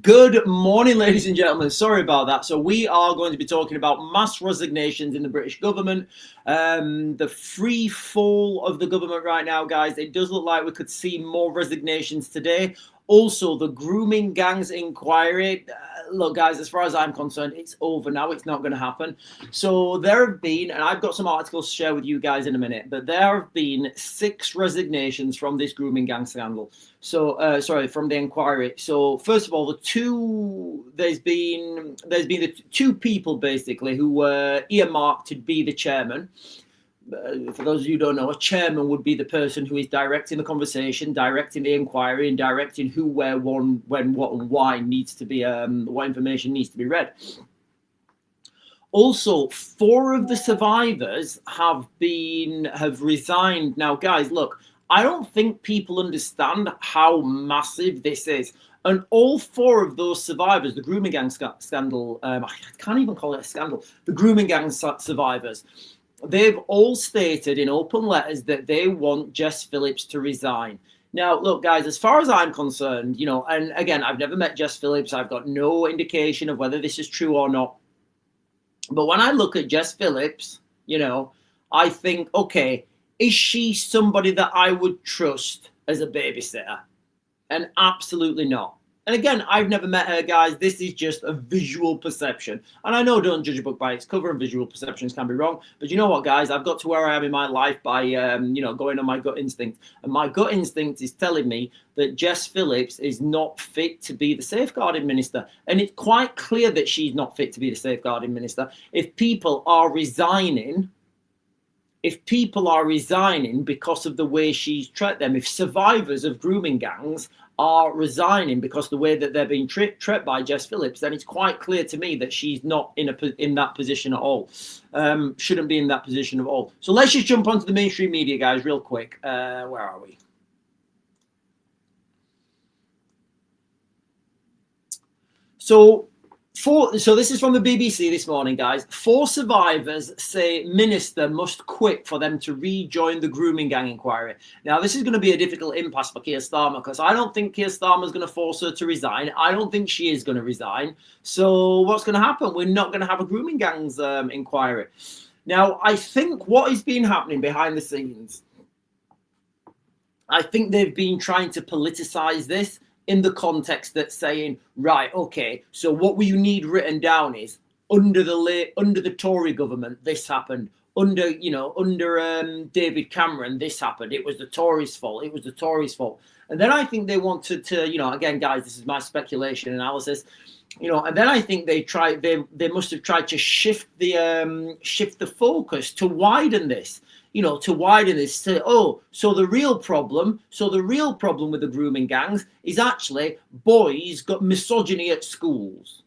Good morning, ladies and gentlemen. Sorry about that. So we are going to be talking about mass resignations in the British government, the free fall of the government right now, guys. It does look like we could see more resignations today. Also, the grooming gangs inquiry. Look, guys, as far as I'm concerned, it's over now. It's not going to happen. So there have been, and I've got some articles to share with you guys in a minute, but there have been 6 resignations from this grooming gang scandal. So, sorry, from the inquiry. So, first of all, there's been the 2 people basically who were earmarked to be the chairman. For those of you who don't know, a chairman would be the person who is directing the conversation, directing the inquiry, and directing who, where, when, what, and why needs to be, what information needs to be read. Also, 4 of the survivors have resigned. Now, guys, look, I don't think people understand how massive this is. And all 4 of those survivors, the grooming gang scandal, I can't even call it a scandal, the grooming gang survivors, they've all stated in open letters that they want Jess Phillips to resign. Now, look, guys, as far as I'm concerned, you know, and again, I've never met Jess Phillips. I've got no indication of whether this is true or not. But when I look at Jess Phillips, you know, I think, okay, is she somebody that I would trust as a babysitter? And absolutely not. And again, I've never met her, guys. This is just a visual perception. And I know don't judge a book by its cover, and visual perceptions can be wrong. But you know what, guys? I've got to where I am in my life by, you know, going on my gut instinct. And my gut instinct is telling me that Jess Phillips is not fit to be the safeguarding minister. And it's quite clear that she's not fit to be the safeguarding minister. If people are resigning because of the way she's treated them, if survivors of grooming gangs are resigning because of the way that they're being treated by Jess Phillips, then it's quite clear to me that she's not in that position at all. Shouldn't be in that position at all. So let's just jump onto the mainstream media, guys, real quick. Where are we? So this is from the BBC this morning, guys. 4 survivors say minister must quit for them to rejoin the grooming gang inquiry. Now, this is going to be a difficult impasse for Keir Starmer because I don't think Keir Starmer is going to force her to resign. I don't think she is going to resign. So what's going to happen? We're not going to have a grooming gangs inquiry. Now, I think what has been happening behind the scenes, I think they've been trying to politicize this, in the context that saying, right, okay, so what we need written down is under the Tory government, this happened. Under David Cameron, this happened. It was the Tories' fault. It was the Tories' fault. And then I think they wanted to, you know, again, guys, this is my speculation analysis, you know, and then I think they must have tried to shift the focus to widen this. You know, to widen this, to, oh, so the real problem with the grooming gangs is actually boys got misogyny at schools.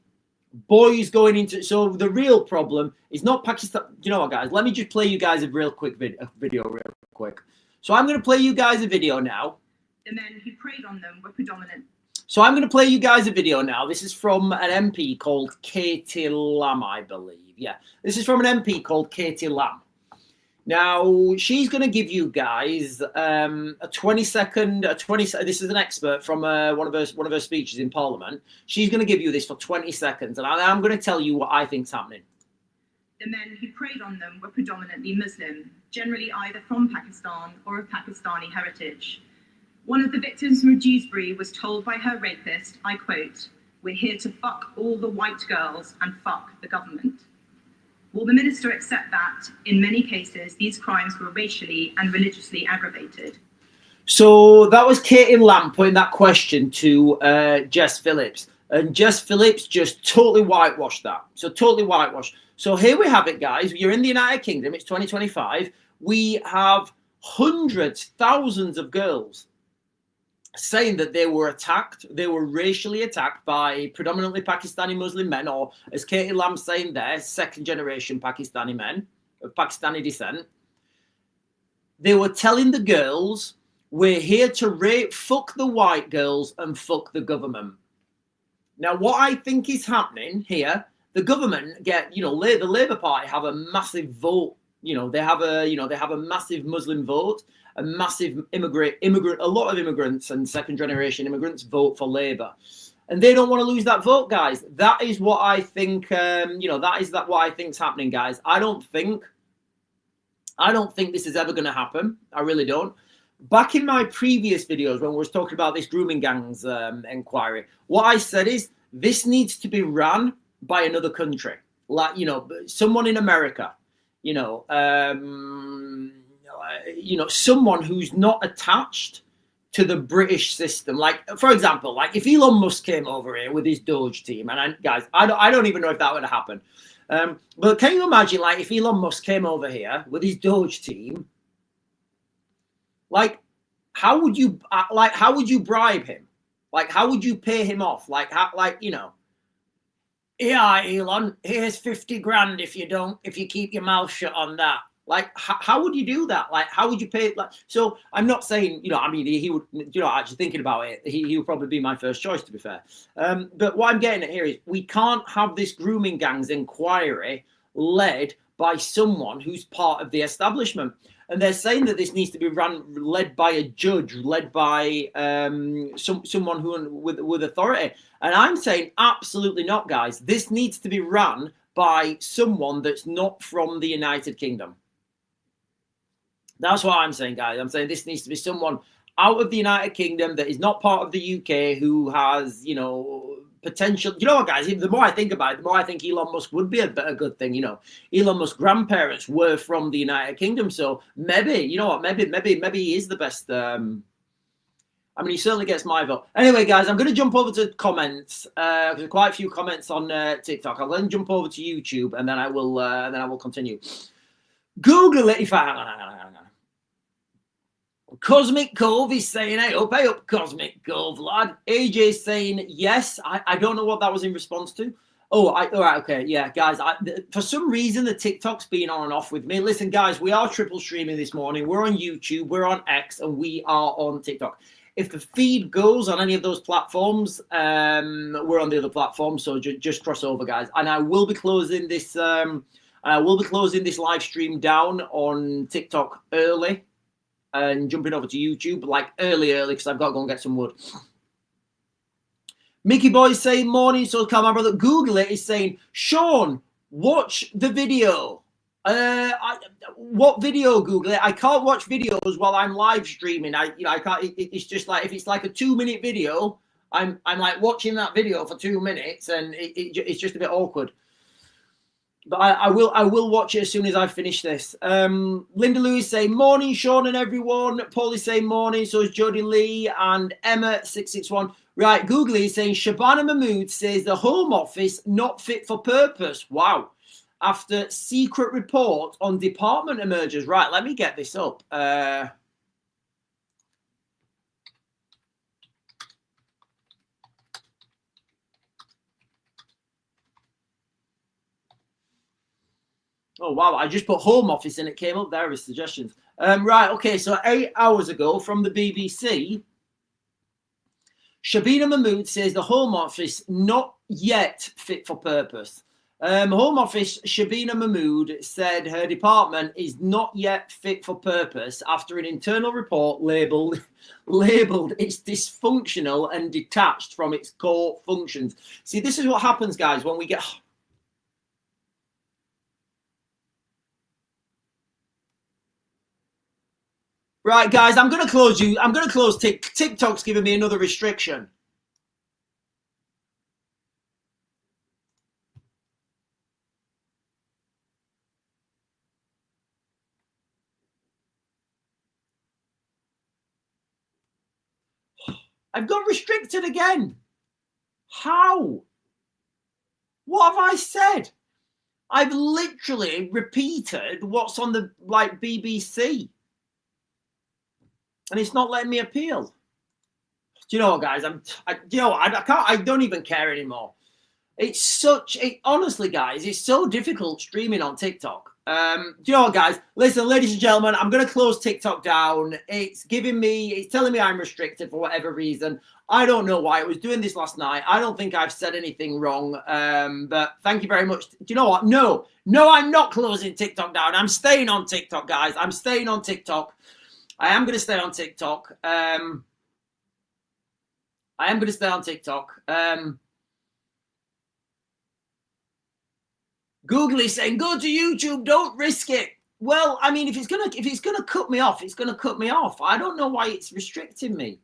Boys going into, so the real problem is not Pakistan. You know what, guys? Let me just play you guys a real quick video real quick. So I'm going to play you guys a video now. The men who preyed on them were predominant. So I'm going to play you guys a video now. This is from an MP called Katie Lamb, I believe. Yeah, this is from an MP called Katie Lamb. Now, she's going to give you guys a 20-second, this is an expert from one of her speeches in Parliament. She's going to give you this for 20 seconds, and I'm going to tell you what I think's happening. The men who preyed on them were predominantly Muslim, generally either from Pakistan or of Pakistani heritage. One of the victims from Dewsbury was told by her rapist, I quote, "We're here to fuck all the white girls and fuck the government." Will the minister accept that, in many cases, these crimes were racially and religiously aggravated? So that was Katie Lamb putting that question to Jess Phillips. And Jess Phillips just totally whitewashed that. So totally whitewashed. So here we have it, guys. You're in the United Kingdom. It's 2025. We have hundreds, thousands of girls saying that they were attacked, they were racially attacked by predominantly Pakistani Muslim men, or as Katie Lamb's saying there, 2nd generation Pakistani men of Pakistani descent. They were telling the girls, we're here to fuck the white girls and fuck the government. Now, what I think is happening here, the government get, you know, the Labour Party have a massive vote. You know, they have a massive Muslim vote. A massive a lot of immigrants and 2nd generation immigrants vote for Labour. and they don't want to lose that vote, guys. That is what I think. What I think's happening, guys. I don't think this is ever going to happen. I really don't. Back in my previous videos when we was talking about this grooming gangs inquiry, what I said is this needs to be run by another country, like someone in America, someone who's not attached to the British system. Like, for example, like if Elon Musk came over here with his Doge team, and I don't even know if that would happen. But can you imagine, like, if Elon Musk came over here with his Doge team, like, how would you bribe him? Like, how would you pay him off? Yeah, Elon, here's 50 grand if you keep your mouth shut on that. Like, how would you do that? Like, how would you pay it? Like, so I'm not saying, he would, actually thinking about it, he would probably be my first choice, to be fair. But what I'm getting at here is we can't have this grooming gangs inquiry led by someone who's part of the establishment. And they're saying that this needs to be led by a judge, led by someone who with authority. And I'm saying absolutely not, guys. This needs to be run by someone that's not from the United Kingdom. That's what I'm saying, guys. I'm saying this needs to be someone out of the United Kingdom that is not part of the UK, who has, potential. You know what, guys? The more I think about it, the more I think Elon Musk would be a good thing. Elon Musk's grandparents were from the United Kingdom, so maybe, maybe he is the best. He certainly gets my vote. Anyway, guys, I'm going to jump over to comments. There's quite a few comments on TikTok. I'll then jump over to YouTube, and then I will continue. Google it if hang on. Cosmic Cove is saying, hey up, Cosmic Cove, lad. AJ's saying, yes. I don't know what that was in response to. All right, okay. Yeah, guys, for some reason, the TikTok's been on and off with me. Listen, guys, we are triple streaming this morning. We're on YouTube, we're on X, and we are on TikTok. If the feed goes on any of those platforms, we're on the other platform. So just cross over, guys. And I will be closing this. This live stream down on TikTok early and jumping over to YouTube like early because I've got to go and get some wood. Mickey Boy is saying morning, so come my brother. Google it is saying, Sean, watch the video. What video? Google it. I can't watch videos while I'm live streaming. I can't. It's just like if it's like a 2-minute video, I'm like watching that video for 2 minutes, and it's just a bit awkward. But I will watch it as soon as I finish this. Linda Lewis saying morning, Sean and everyone. Paul is saying morning. So is Jody Lee and Emma661. Right, Google is saying Shabana Mahmood says the Home Office not fit for purpose. Wow. After secret report on department emerges. Right, let me get this up. Oh, wow. I just put Home Office and it came up there as suggestions. Right, okay. So 8 hours ago from the BBC, Shabina Mahmood says the Home Office not yet fit for purpose. Home Office Shabina Mahmood said her department is not yet fit for purpose after an internal report labelled it's dysfunctional and detached from its core functions. See, this is what happens, guys, when we get... Right, guys, I'm going to close you. I'm going to close TikTok's giving me another restriction. I've got restricted again. How? What have I said? I've literally repeated what's on the BBC. And it's not letting me appeal. Do you know what, guys? I don't even care anymore. Honestly, guys, it's so difficult streaming on TikTok. Do you know what, guys? Listen, ladies and gentlemen, I'm going to close TikTok down. It's telling me I'm restricted for whatever reason. I don't know why. I was doing this last night. I don't think I've said anything wrong. But thank you very much. Do you know what? No, I'm not closing TikTok down. I'm staying on TikTok, guys. I'm staying on TikTok. I am going to stay on TikTok. I I am going to stay on TikTok. Google is saying, go to YouTube, don't risk it. Well, I mean, if it's gonna cut me off, it's gonna cut me off. I don't know why it's restricting me.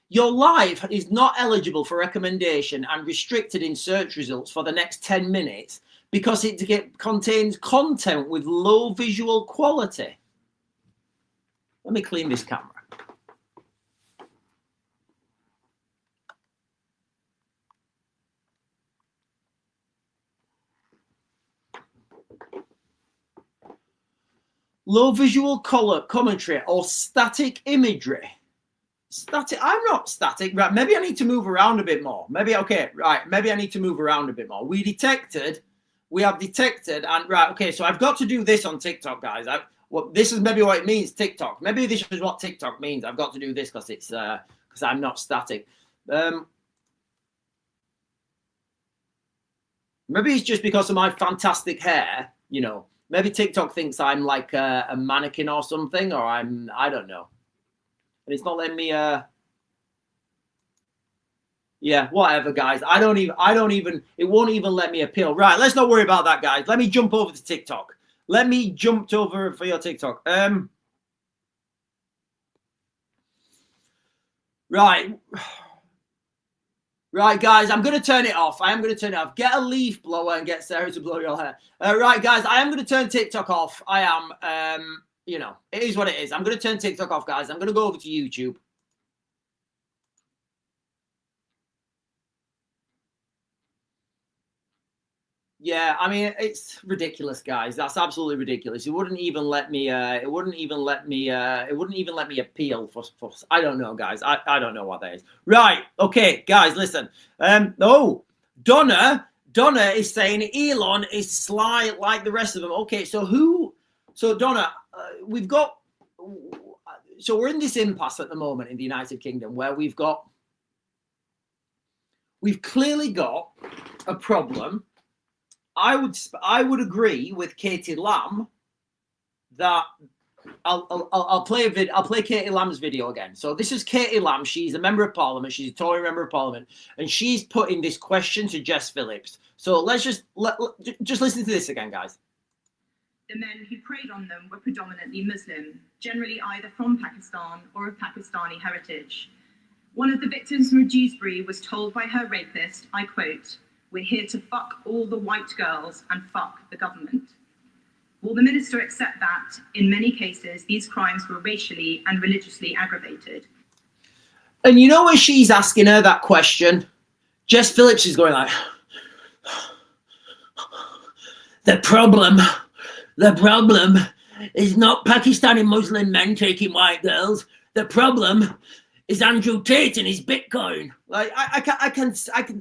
Your live is not eligible for recommendation and restricted in search results for the next 10 minutes because it contains content with low visual quality. Let me clean this camera. Low visual color commentary or static imagery. Static. I'm not static. Right. Maybe I need to move around a bit more. Maybe. Okay. Right. Maybe I need to move around a bit more. We have detected. And right. Okay. So I've got to do this on TikTok, guys. Well, this is maybe what it means. TikTok. Maybe this is what TikTok means. I've got to do this because it's because I'm not static. Maybe it's just because of my fantastic hair. You know. Maybe TikTok thinks I'm like a mannequin or something, or I don't know. And it's not letting me, yeah, whatever, guys. It won't even let me appeal. Right, let's not worry about that, guys. Let me jump over to TikTok. Let me jump over for your TikTok. Right. Right, guys, I'm going to turn it off. I am going to turn it off. Get a leaf blower and get Sarah to blow your hair. Right, guys, I am going to turn TikTok off. I am, you know, it is what it is. I'm going to turn TikTok off, guys. I'm going to go over to YouTube. Yeah, I mean, it's ridiculous, guys. That's absolutely ridiculous. It wouldn't even let me. It wouldn't even let me appeal for. I don't know, guys. I don't know what that is. Right. Okay, guys. Listen. Oh, Donna is saying Elon is sly like the rest of them. Okay, so who? So Donna, we've got. So we're in this impasse at the moment in the United Kingdom where we've clearly got a problem. I would agree with Katie Lamb that I'll play Katie Lamb's video again. So this is Katie Lamb. She's a member of Parliament. She's a Tory member of Parliament, and she's putting this question to Jess Phillips. So let's just listen to this again, guys. The men who preyed on them were predominantly Muslim, generally either from Pakistan or of Pakistani heritage. One of the victims from Dewsbury was told by her rapist, I quote, "We're here to fuck all the white girls and fuck the government." Will the minister accept that, in many cases, these crimes were racially and religiously aggravated? And you know when she's asking her that question, Jess Phillips is going like, the problem is not Pakistani Muslim men taking white girls. The problem is Andrew Tate and his Bitcoin. Like I can.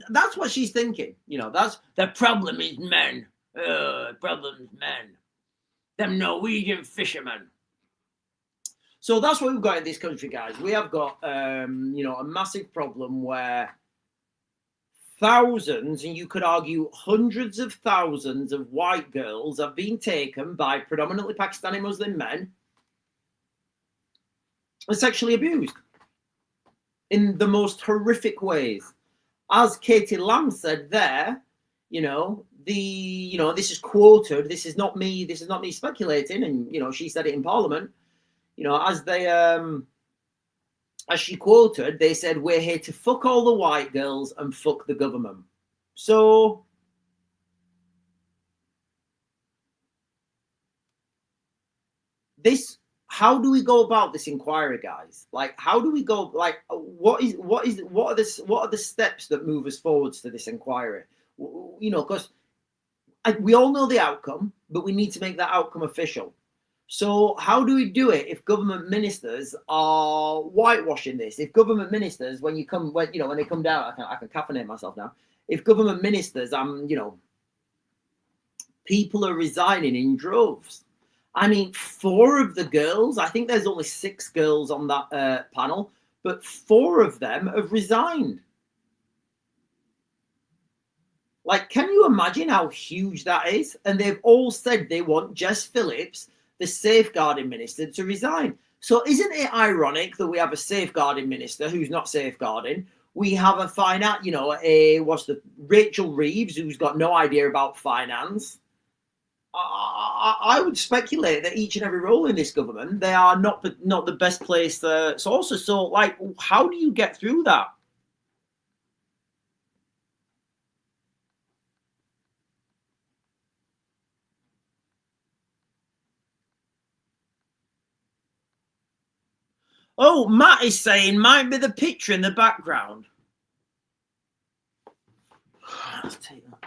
That's what she's thinking. You know, that's the problem is men. Problem is men. Them Norwegian fishermen. So that's what we've got in this country, guys. We have got, you know, a massive problem where thousands, and you could argue hundreds of thousands of white girls have been taken by predominantly Pakistani Muslim men and sexually abused in the most horrific ways. As Katie Lamb said there, you know, this is quoted, this is not me speculating, and you know, she said it in Parliament, you know, as she quoted, they said, "We're here to fuck all the white girls and fuck the government." So this, how do we go about this inquiry, guys? Like, how do we go? Like, what are the steps that move us forwards to this inquiry? You know, because we all know the outcome, but we need to make that outcome official. So how do we do it if government ministers are whitewashing this? If government ministers, when they come down, I can caffeinate myself now. If government ministers, you know, people are resigning in droves. I mean, 4 of the girls, I think there's only 6 girls on that panel, but 4 of them have resigned. Like, can you imagine how huge that is? And they've all said they want Jess Phillips, the safeguarding minister, to resign. So isn't it ironic that we have a safeguarding minister who's not safeguarding? We have a finance, what's the Rachel Reeves, who's got no idea about finance. I would speculate that each and every role in this government, they are not the best placed sources. So, like, how do you get through that? Oh, Matt is saying might be the picture in the background. Let's take that.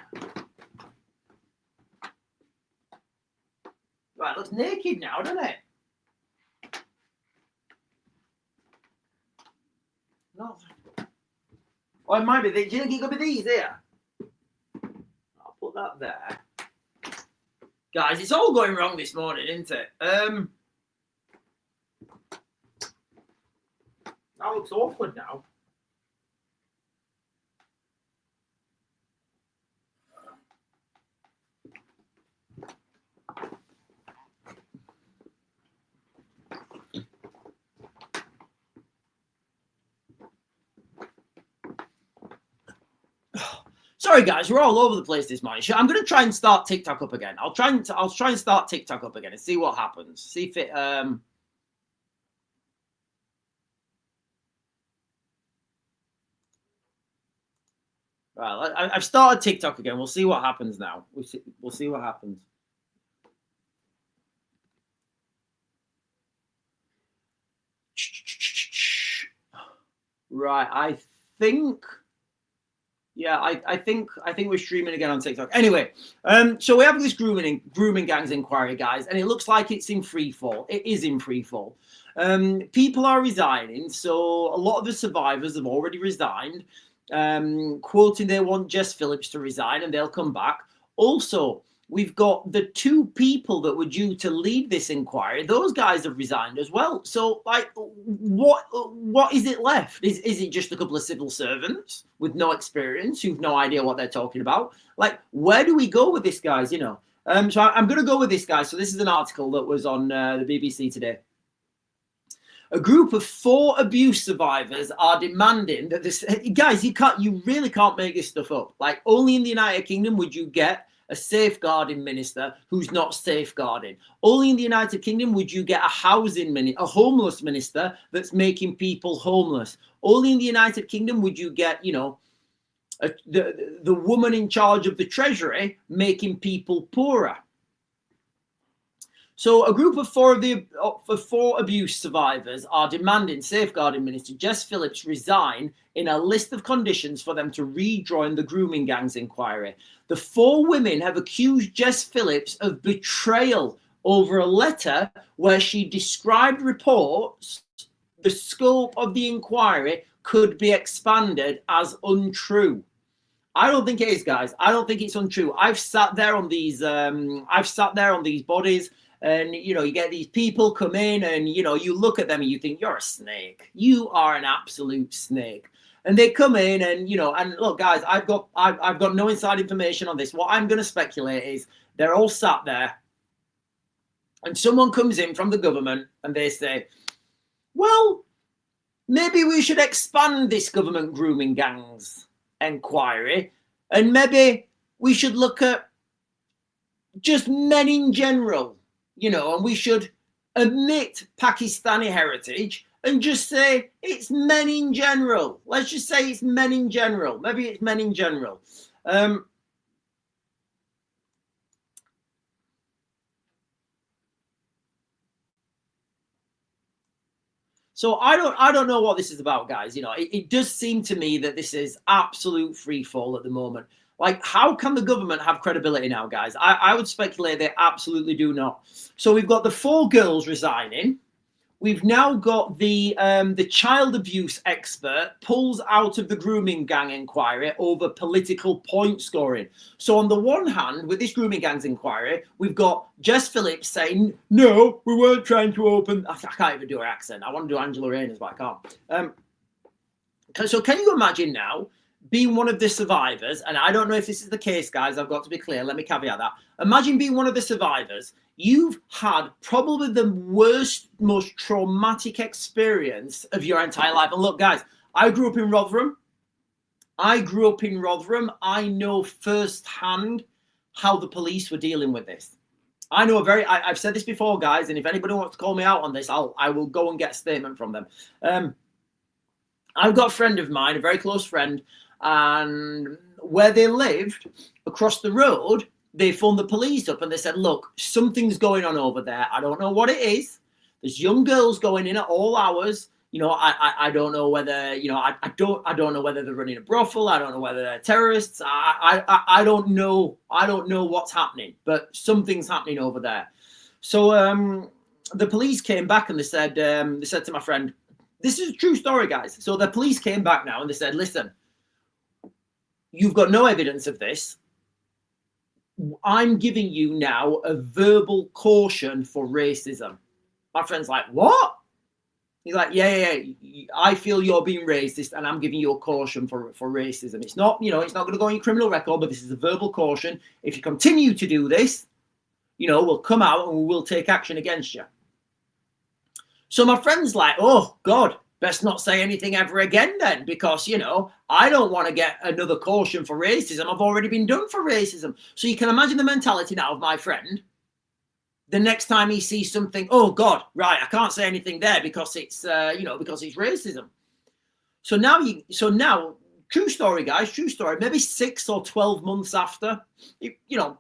Right, looks naked now, doesn't it? No. Oh, it might be. Do you think it could be these here? I'll put that there. Guys, it's all going wrong this morning, isn't it? That looks awkward now. Sorry, guys, we're all over the place this morning. I'm going to try and start TikTok up again. I'll try and start TikTok up again and see what happens. See if it Right, I've started TikTok again. We'll see what happens now. We'll see what happens. Right, I think we're streaming again on TikTok. Anyway, so we have this grooming gangs inquiry, guys, and it looks like it's in free fall. It is in free fall. People are resigning, so a lot of the survivors have already resigned, quoting they want Jess Phillips to resign and they'll come back. Also, we've got the two people that were due to lead this inquiry. Those guys have resigned as well. So, like, what is it left? Is it just a couple of civil servants with no experience who've no idea what they're talking about? Like, where do we go with this, guys? So I'm going to go with this, guys. So this is an article that was on the BBC today. A group of 4 abuse survivors are demanding that this... Guys, you really can't make this stuff up. Like, only in the United Kingdom would you get a safeguarding minister who's not safeguarding. Only in the United Kingdom would you get a homeless minister that's making people homeless. Only in the United Kingdom would you get, the woman in charge of the Treasury making people poorer. So a group of 4 abuse survivors are demanding Safeguarding Minister Jess Phillips resign in a list of conditions for them to rejoin the grooming gangs inquiry. The 4 women have accused Jess Phillips of betrayal over a letter where she described reports the scope of the inquiry could be expanded as untrue. I don't think it is, guys. I don't think it's untrue. I've sat there on these bodies. And, you get these people come in and, you look at them and you think, you're a snake. You are an absolute snake. And they come in and, and look, guys, I've got no inside information on this. What I'm going to speculate is they're all sat there and someone comes in from the government and they say, well, maybe we should expand this government grooming gangs inquiry and maybe we should look at just men in general. And we should omit Pakistani heritage and just say it's men in general. Let's just say it's men in general. Maybe it's men in general. So I don't know what this is about, guys. It does seem to me that this is absolute free fall at the moment. Like, how can the government have credibility now, guys? I would speculate they absolutely do not. So we've got the 4 girls resigning. We've now got the child abuse expert pulls out of the grooming gang inquiry over political point scoring. So on the one hand, with this grooming gangs inquiry, we've got Jess Phillips saying, no, we weren't trying to open... I can't even do her accent. I want to do Angela Rayner's, but I can't. So can you imagine now being one of the survivors, and I don't know if this is the case, guys, I've got to be clear, let me caveat that. Imagine being one of the survivors. You've had probably the worst, most traumatic experience of your entire life. And look, guys, I grew up in Rotherham. I grew up in Rotherham. I know firsthand how the police were dealing with this. I know I've said this before, guys, and if anybody wants to call me out on this, I will go and get a statement from them. I've got a friend of mine, a very close friend, and where they lived, across the road, they phoned the police up and they said, look, something's going on over there. I don't know what it is. There's young girls going in at all hours. You know, I don't know whether, you know, I don't know whether they're running a brothel. I don't know whether they're terrorists. I don't know. I don't know what's happening, but something's happening over there. So the police came back and they said to my friend, this is a true story, guys. So the police came back now and they said, listen, you've got no evidence of this. I'm giving you now a verbal caution for racism. My friend's like, what? He's like, yeah. I feel you're being racist and I'm giving you a caution for racism. It's not, you know, it's not going to go on your criminal record, but this is a verbal caution. If you continue to do this, you know, we'll come out and we'll take action against you. So my friend's like, oh, God, best not say anything ever again then, because, you know, I don't want to get another caution for racism. I've already been done for racism. So you can imagine the mentality now of my friend. The next time he sees something, oh, God, right, I can't say anything there because it's, you know, because it's racism. So now, true story, guys, true story, maybe 6 or 12 months after, you know,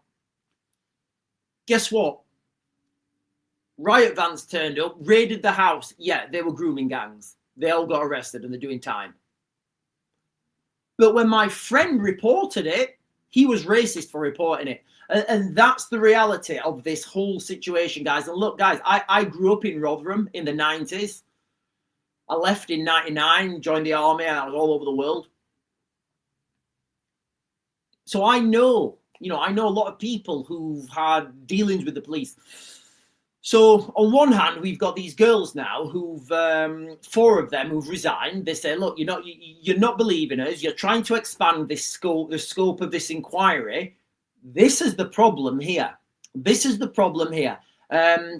guess what? Riot vans turned up, raided the house. Yeah, they were grooming gangs. They all got arrested and they're doing time. But when my friend reported it, he was racist for reporting it. And that's the reality of this whole situation, guys. And look, guys, I grew up in Rotherham in the 90s. I left in 99, joined the army, and I was all over the world. So I know, you know, I know a lot of people who've had dealings with the police. So on one hand, we've got these girls now who've, 4 of them who've resigned. They say, look, you're not believing us. You're trying to expand the scope of this inquiry. This is the problem here. This is the problem here.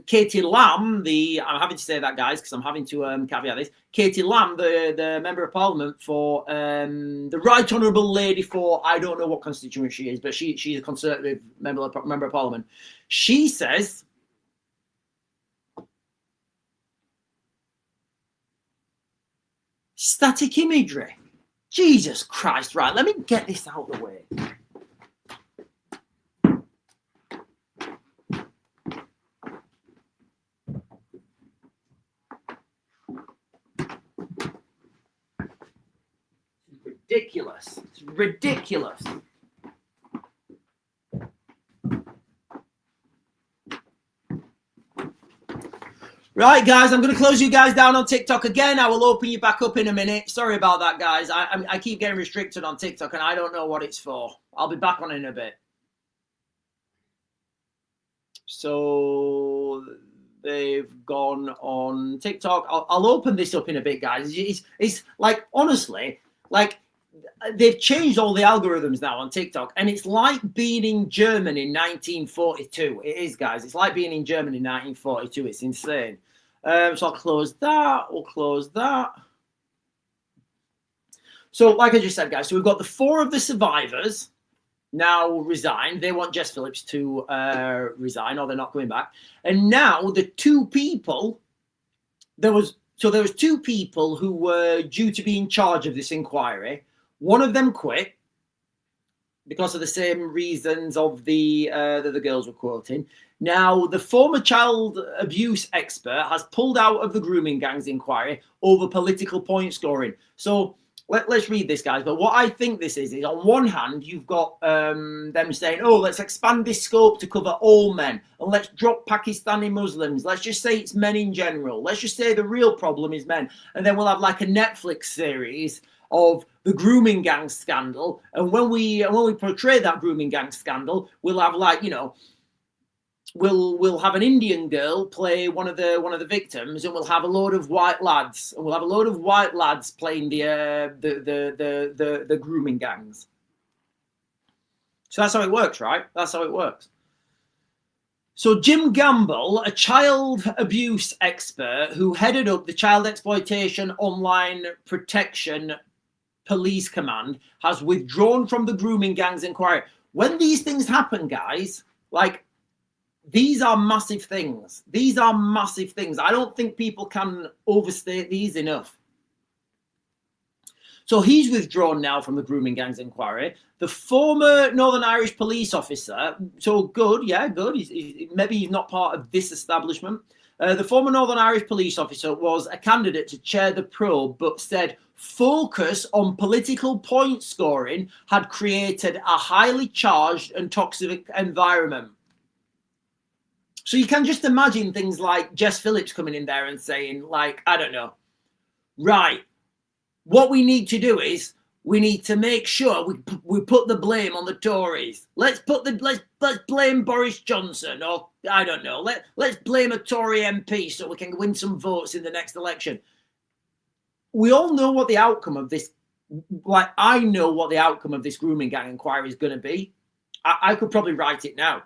Katie Lamb, I'm having to say that, guys, because I'm having to caveat this. Katie Lamb, the Member of Parliament for the Right Honourable Lady for, I don't know what constituency she is, but she's a Conservative Member of Parliament. She says, static imagery. Jesus Christ. Right, let me get this out of the way. Ridiculous. It's ridiculous. Right, guys, I'm going to close you guys down on TikTok again. I will open you back up in a minute. Sorry about that, guys. I keep getting restricted on TikTok, and I don't know what it's for. I'll be back on in a bit. So they've gone on TikTok. I'll open this up in a bit, guys. It's like, honestly, like, they've changed all the algorithms now on TikTok, and it's like being in Germany in 1942. It is, guys. It's like being in Germany in 1942. It's insane. So I'll close that. We'll close that. So, like I just said, guys, so we've got the 4 of the survivors now resigned. They want Jess Phillips to resign, or they're not coming back. And now the 2 people, there was 2 people who were due to be in charge of this inquiry. One of them quit because of the same reasons of that the girls were quoting. Now, the former child abuse expert has pulled out of the grooming gangs inquiry over political point scoring. So let's read this, guys. But what I think this is on one hand, you've got them saying, oh, let's expand this scope to cover all men, and let's drop Pakistani Muslims. Let's just say it's men in general. Let's just say the real problem is men. And then we'll have like a Netflix series of the grooming gang scandal. And when we portray that grooming gang scandal, we'll have, like, you know, we'll have an Indian girl play one of the victims, and we'll have a load of white lads, playing the grooming gangs. So that's how it works, right? That's how it works. So Jim Gamble, a child abuse expert who headed up the child exploitation online protection Police Command has withdrawn from the grooming gangs inquiry. When these things happen, guys, like, these are massive things. These are massive things. I don't think people can overstate these enough. So he's withdrawn now from the grooming gangs inquiry. The former Northern Irish police officer, so good, yeah, good. Maybe he's not part of this establishment. The former Northern Irish police officer was a candidate to chair the probe, but said focus on political point scoring had created a highly charged and toxic environment. So you can just imagine things like Jess Phillips coming in there and saying, like, I don't know, right, what we need to do is we need to make sure we put the blame on the Tories. Let's blame Boris Johnson, or I don't know. Let's blame a Tory MP so we can win some votes in the next election. We all know what the outcome of this, like, I know what the outcome of this grooming gang inquiry is going to be. I could probably write it now.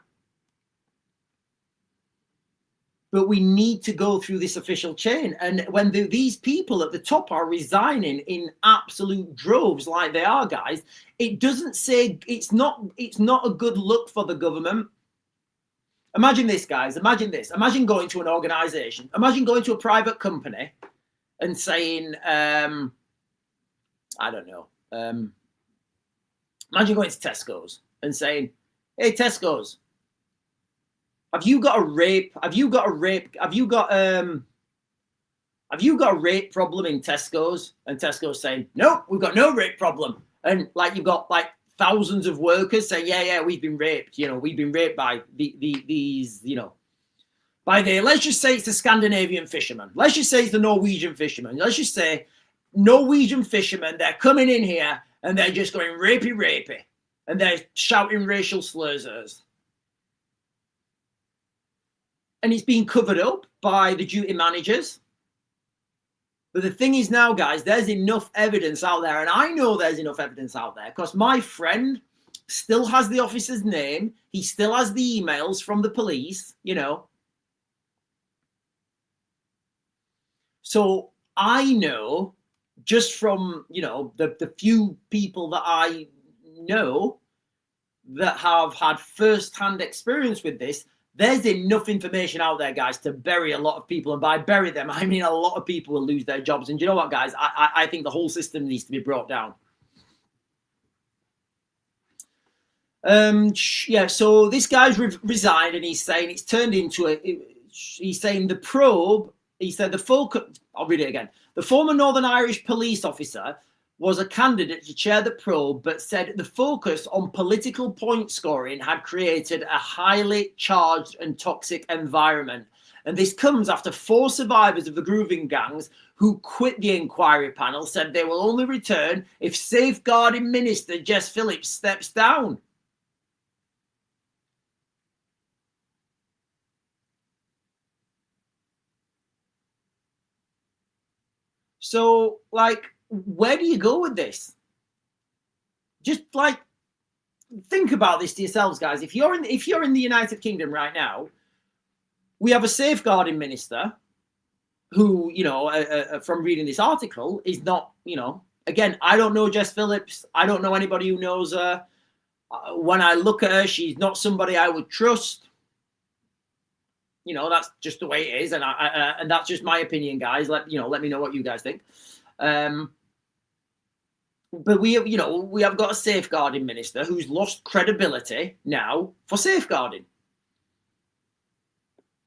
But we need to go through this official chain. And when these people at the top are resigning in absolute droves like they are, guys, it doesn't say, it's not a good look for the government. Imagine this, guys. Imagine this. Imagine going to an organization. Imagine going to a private company and saying, I don't know. Imagine going to Tesco's and saying, hey, Tesco's, have you got a rape problem in Tesco's? And Tesco's saying, nope, we've got no rape problem. And like, you've got like thousands of workers saying, yeah, we've been raped. You know, we've been raped by these, you know, let's just say it's the Scandinavian fishermen. Let's just say it's the Norwegian fishermen. Let's just say Norwegian fishermen, they're coming in here and they're just going rapey. And they're shouting racial slurs at us. And it's being covered up by the duty managers. But the thing is now, guys, there's enough evidence out there. And I know there's enough evidence out there because my friend still has the officer's name. He still has the emails from the police, you know. So I know just from, you know, the few people that I know that have had first-hand experience with this, there's enough information out there, guys, to bury a lot of people. And by bury them, I mean a lot of people will lose their jobs. And you know what, guys? I think the whole system needs to be brought down. Yeah, so this guy's resigned, and he's saying it's turned into he's saying the probe, he said the focus, I'll read it again. The former Northern Irish police officer was a candidate to chair the probe, but said the focus on political point scoring had created a highly charged and toxic environment. And this comes after 4 survivors of the grooming gangs who quit the inquiry panel said they will only return if safeguarding minister Jess Phillips steps down. So, like, where do you go with this? Just like, think about this to yourselves, guys. If you're in the United Kingdom right now, we have a safeguarding minister who, you know, from reading this article, is not, you know, again, I don't know Jess Phillips. I don't know anybody who knows her. When I look at her, she's not somebody I would trust. You know, that's just the way it is, and and that's just my opinion, guys. Let me know what you guys think. But we have got a safeguarding minister who's lost credibility now for safeguarding.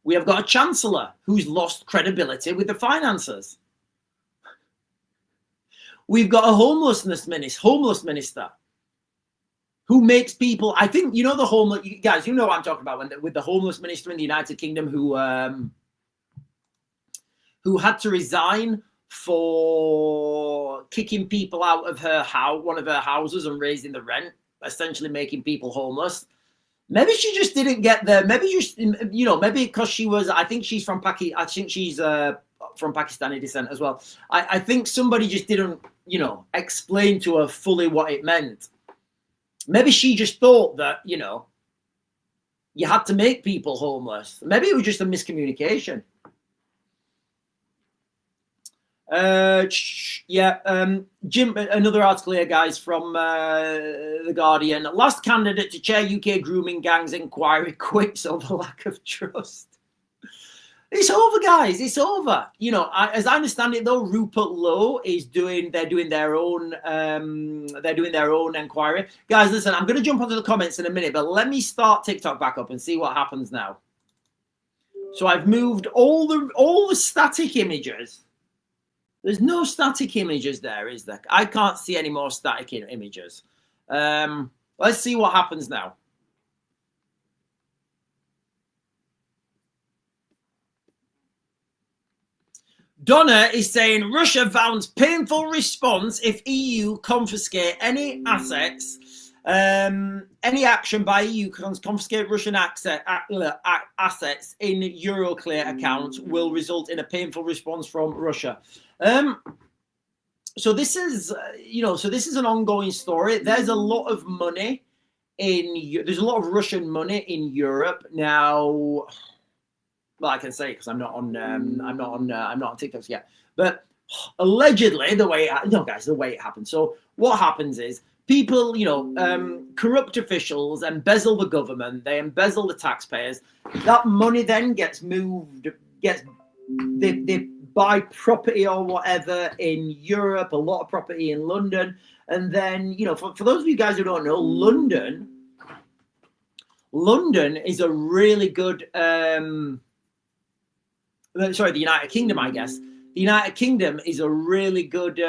We have got a chancellor who's lost credibility with the finances. We've got a homeless minister who makes people, I think, you know, the homeless guys, you know what I'm talking about, with the homeless minister in the United Kingdom who had to resign for kicking people out of one of her houses and raising the rent, essentially making people homeless. Maybe she just didn't get there. Maybe just, you know, maybe because she was, I think she's from Pakistani descent as well. I think somebody just didn't, you know, explain to her fully what it meant. Maybe she just thought that, you know, you had to make people homeless. Maybe it was just a miscommunication. Jim, another article here, guys, from The Guardian. Last candidate to chair UK grooming gangs inquiry quits over lack of trust. It's over, guys. It's over. You know, as I understand it, though, Rupert Lowe is doing their own inquiry. Guys, listen, I'm going to jump onto the comments in a minute, but let me start TikTok back up and see what happens now. So I've moved all the static images. There's no static images there, is there? I can't see any more static images. Let's see what happens now. Donna is saying Russia vows painful response if EU confiscate any assets. Any action by EU confiscate Russian assets in Euroclear accounts will result in a painful response from Russia. So this is, this is an ongoing story. There's a lot of money there's a lot of Russian money in Europe now. Well, I can say because I'm not on TikTok yet. But allegedly, the way it happens. So what happens is people, corrupt officials embezzle the government. They embezzle the taxpayers. That money then gets moved. They buy property or whatever in Europe. A lot of property in London, and then for those of you guys who don't know, London is a really good. Sorry, the United Kingdom, I guess. The United Kingdom is a really good,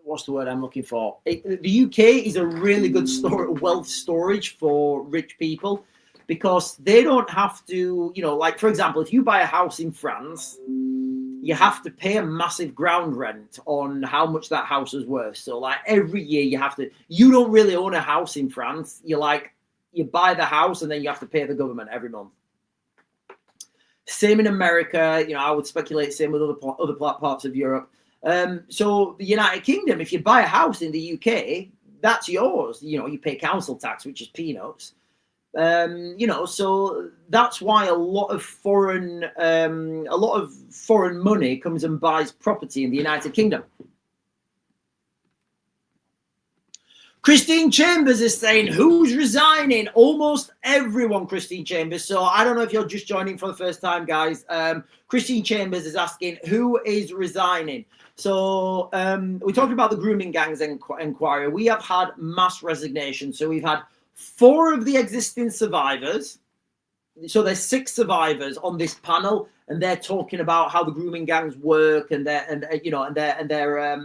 what's the word I'm looking for? The UK is a really good wealth storage for rich people because they don't have to, like, for example, if you buy a house in France, you have to pay a massive ground rent on how much that house is worth. So, like, every year you don't really own a house in France. You buy the house and then you have to pay the government every month. Same in America, I would speculate same with other parts of Europe. So the United Kingdom, if you buy a house in the UK, that's yours. You pay council tax, which is peanuts. So that's why a lot of foreign money comes and buys property in the United Kingdom. Christine Chambers is saying, who's resigning? Almost everyone, Christine Chambers. So I don't know if you're just joining for the first time, guys. Christine Chambers is asking, who is resigning? So we talked about the grooming gangs inquiry. We have had mass resignation. So we've had 4 of the existing survivors. So there's 6 survivors on this panel, and they're talking about how the grooming gangs work, and they're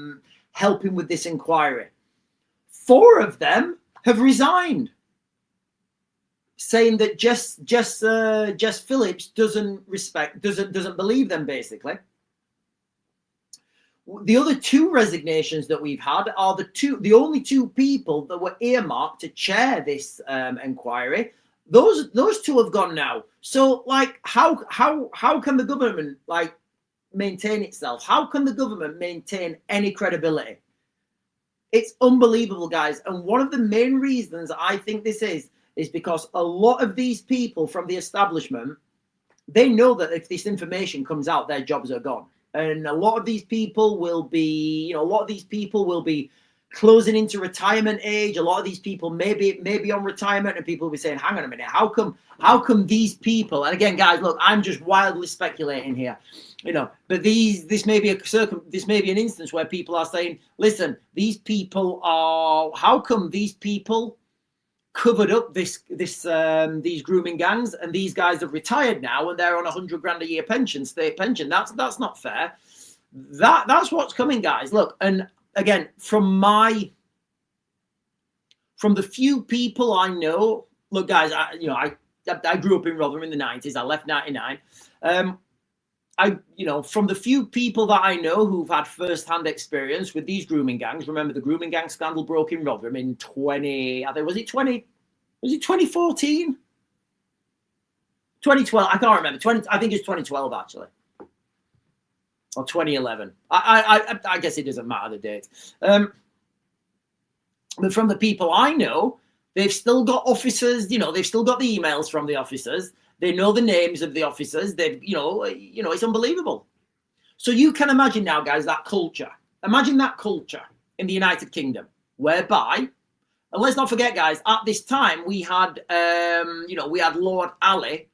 helping with this inquiry. 4 of them have resigned, saying that Jess Phillips doesn't believe them, basically. The other 2 resignations that we've had are the only 2 people that were earmarked to chair this inquiry. Those 2 have gone now. So, like, how can the government maintain itself? How can the government maintain any credibility? It's unbelievable, guys. And one of the main reasons I think this is because a lot of these people from the establishment, they know that if this information comes out, their jobs are gone. And a lot of these people will be, closing into retirement age. A lot of these people may be on retirement, and people will be saying, hang on a minute, how come these people, and again, guys, look, I'm just wildly speculating here. But this may be an instance where people are saying, listen, these people are, how come these people covered up these grooming gangs, and these guys have retired now and they're on $100,000 a year pension, state pension? That's not fair. That's what's coming, guys. Look, and again, from the few people I know, look, guys, I grew up in Rotherham in the 90s. I left 99. From the few people that I know who've had first-hand experience with these grooming gangs, remember the grooming gang scandal broke in Rotherham in 2014? 2012, I can't remember. I think it's 2012, actually. Or 2011. I guess it doesn't matter the date. But from the people I know, they've still got officers, they've still got the emails from the officers. They know the names of the officers. It's unbelievable. So you can imagine now, guys, that culture. Imagine that culture in the United Kingdom, whereby, and let's not forget, guys, at this time we had, we had Lord Ahmed.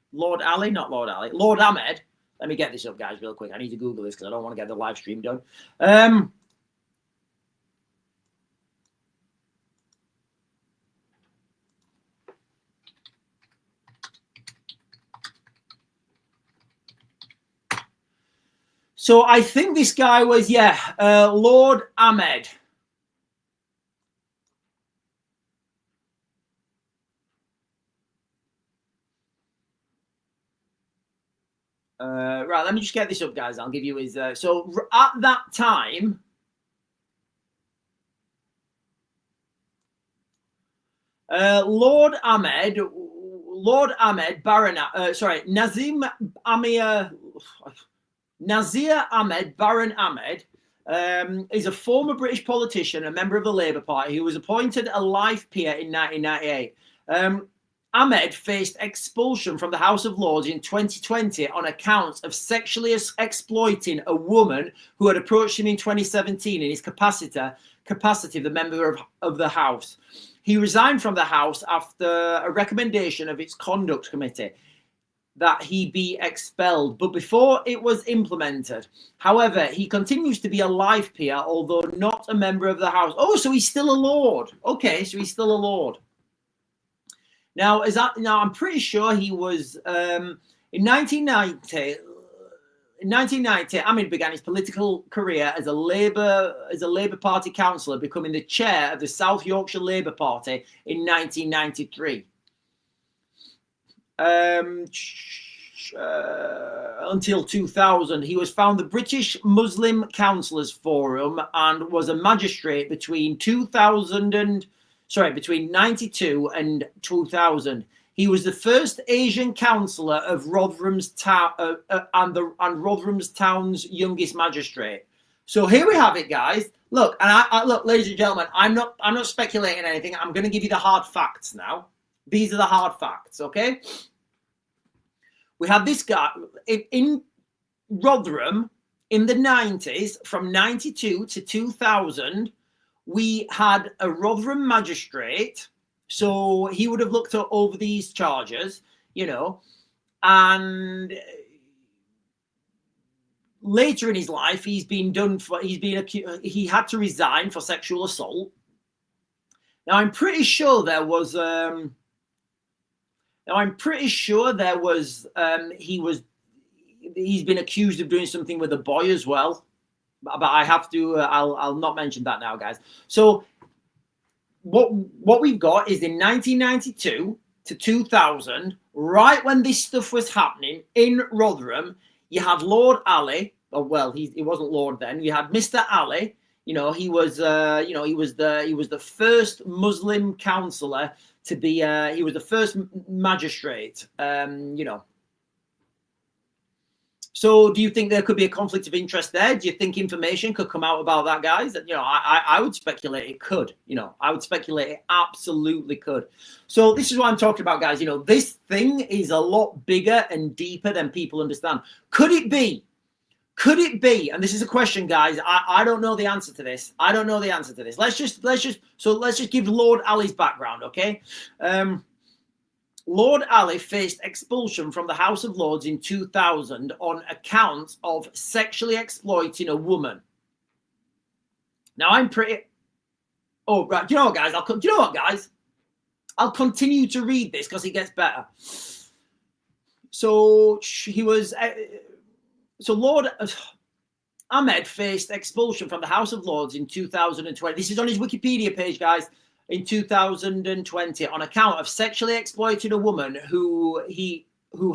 Let me get this up, guys, real quick. I need to Google this because I don't want to get the live stream done. So I think this guy was, Lord Ahmed. Right, let me just get this up, guys. I'll give you his. So at that time, Lord Ahmed, Nazir Ahmed, Baron Ahmed, is a former British politician, a member of the Labour Party, who was appointed a life peer in 1998. Ahmed faced expulsion from the House of Lords in 2020 on account of sexually exploiting a woman who had approached him in 2017 in his capacity the member of the House. He resigned from the House after a recommendation of its conduct committee that he be expelled, but before it was implemented. However, he continues to be a life peer, although not a member of the House. Oh, so he's still a Lord. Okay, so he's still a Lord. Now, I'm pretty sure he was in 1990. In 1990, Ahmed began his political career as a Labour Party councillor, becoming the chair of the South Yorkshire Labour Party in 1993. Until 2000, he was found the British Muslim Councillors Forum and was a magistrate between 92 and 2000. He was the first Asian councillor of Rotherham's town and Rotherham's town's youngest magistrate. So here we have it, guys. Look, and I look, ladies and gentlemen, I'm not speculating anything. I'm going to give you the hard facts now. These are the hard facts, okay? We had this guy in Rotherham in the 90s, from 92 to 2000. We had a Rotherham magistrate, so he would have looked over these charges, and later in his life, he had to resign for sexual assault. Now, I'm pretty sure there was, he's been accused of doing something with a boy as well. But I have to, I'll not mention that now, guys. So what we've got is in 1992 to 2000, right when this stuff was happening in Rotherham, you had Lord Ali. Oh, well, he wasn't Lord then. You had Mr. Ali. He was the first Muslim councillor to be. He was the first magistrate. So do you think there could be a conflict of interest there? Do you think information could come out about that, guys? I would speculate it could. I would speculate it absolutely could. So this is what I'm talking about, guys. This thing is a lot bigger and deeper than people understand. Could it be? And this is a question, guys. I don't know the answer to this. Let's just give Lord Ali's background, okay? Lord Ali faced expulsion from the House of Lords in 2000 on account of sexually exploiting a woman. Now, I'm pretty... Oh, right. Do you know what, guys? I'll continue to read this because it gets better. So he was... So Lord Ahmed faced expulsion from the House of Lords in 2020. This is on his Wikipedia page, guys. In 2020, on account of sexually exploiting a woman who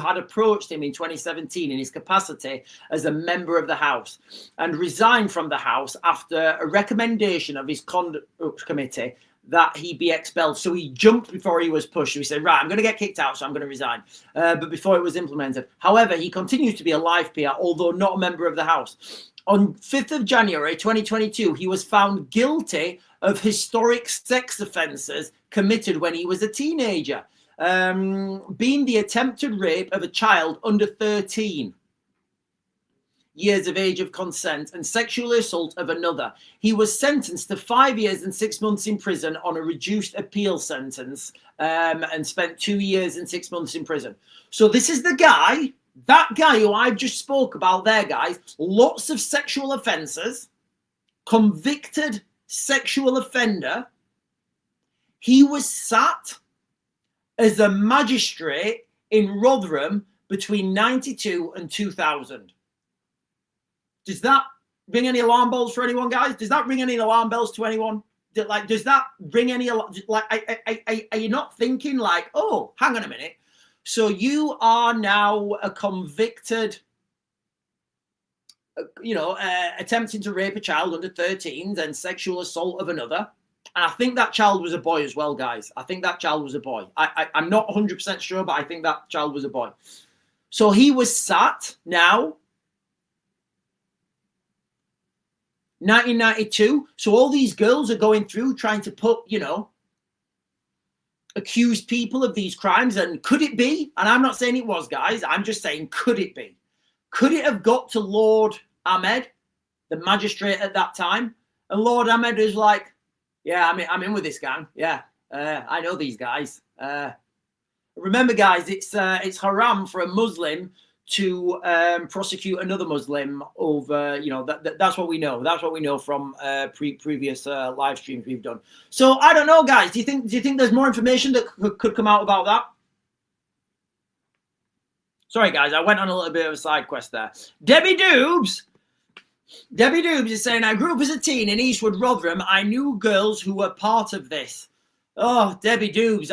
had approached him in 2017 in his capacity as a member of the House, and resigned from the House after a recommendation of his conduct committee that he be expelled. So he jumped before he was pushed. So he said, right, I'm going to get kicked out, so I'm going to resign. But before it was implemented. However, he continues to be a life peer, although not a member of the House. On 5th of January 2022, he was found guilty of historic sex offences committed when he was a teenager, being the attempted rape of a child under 13. years of age of consent and sexual assault of another. He was sentenced to 5 years and 6 months in prison on a reduced appeal sentence, and spent 2 years and 6 months in prison. So this is the guy, that guy who I've just spoke about there, guys. Lots of sexual offences, convicted sexual offender. He was sat as a magistrate in Rotherham between 92 and 2000. Does that ring any alarm bells for anyone, guys? Does that ring any alarm bells to anyone? Like, does that ring any, like, are you not thinking like, oh, hang on a minute. So you are now a convicted, attempting to rape a child under 13 and sexual assault of another. And I think that child was a boy as well, guys. I think that child was a boy. I'm not 100% sure, but I think that child was a boy. So he was sat now, 1992. So all these girls are going through trying to put, accuse people of these crimes. And could it be? And I'm not saying it was, guys. I'm just saying, could it be? Could it have got to Lord Ahmed, the magistrate at that time? And Lord Ahmed is like, yeah, I'm in with this gang. Yeah, I know these guys. Remember, guys, it's haram for a Muslim to prosecute another Muslim over, that's what we know. That's what we know from previous live streams we've done. So I don't know, guys. Do you think there's more information that could come out about that? Sorry, guys, I went on a little bit of a side quest there. Debbie Doobs is saying, I grew up as a teen in Eastwood, Rotherham. I knew girls who were part of this. Oh, Debbie Doobs,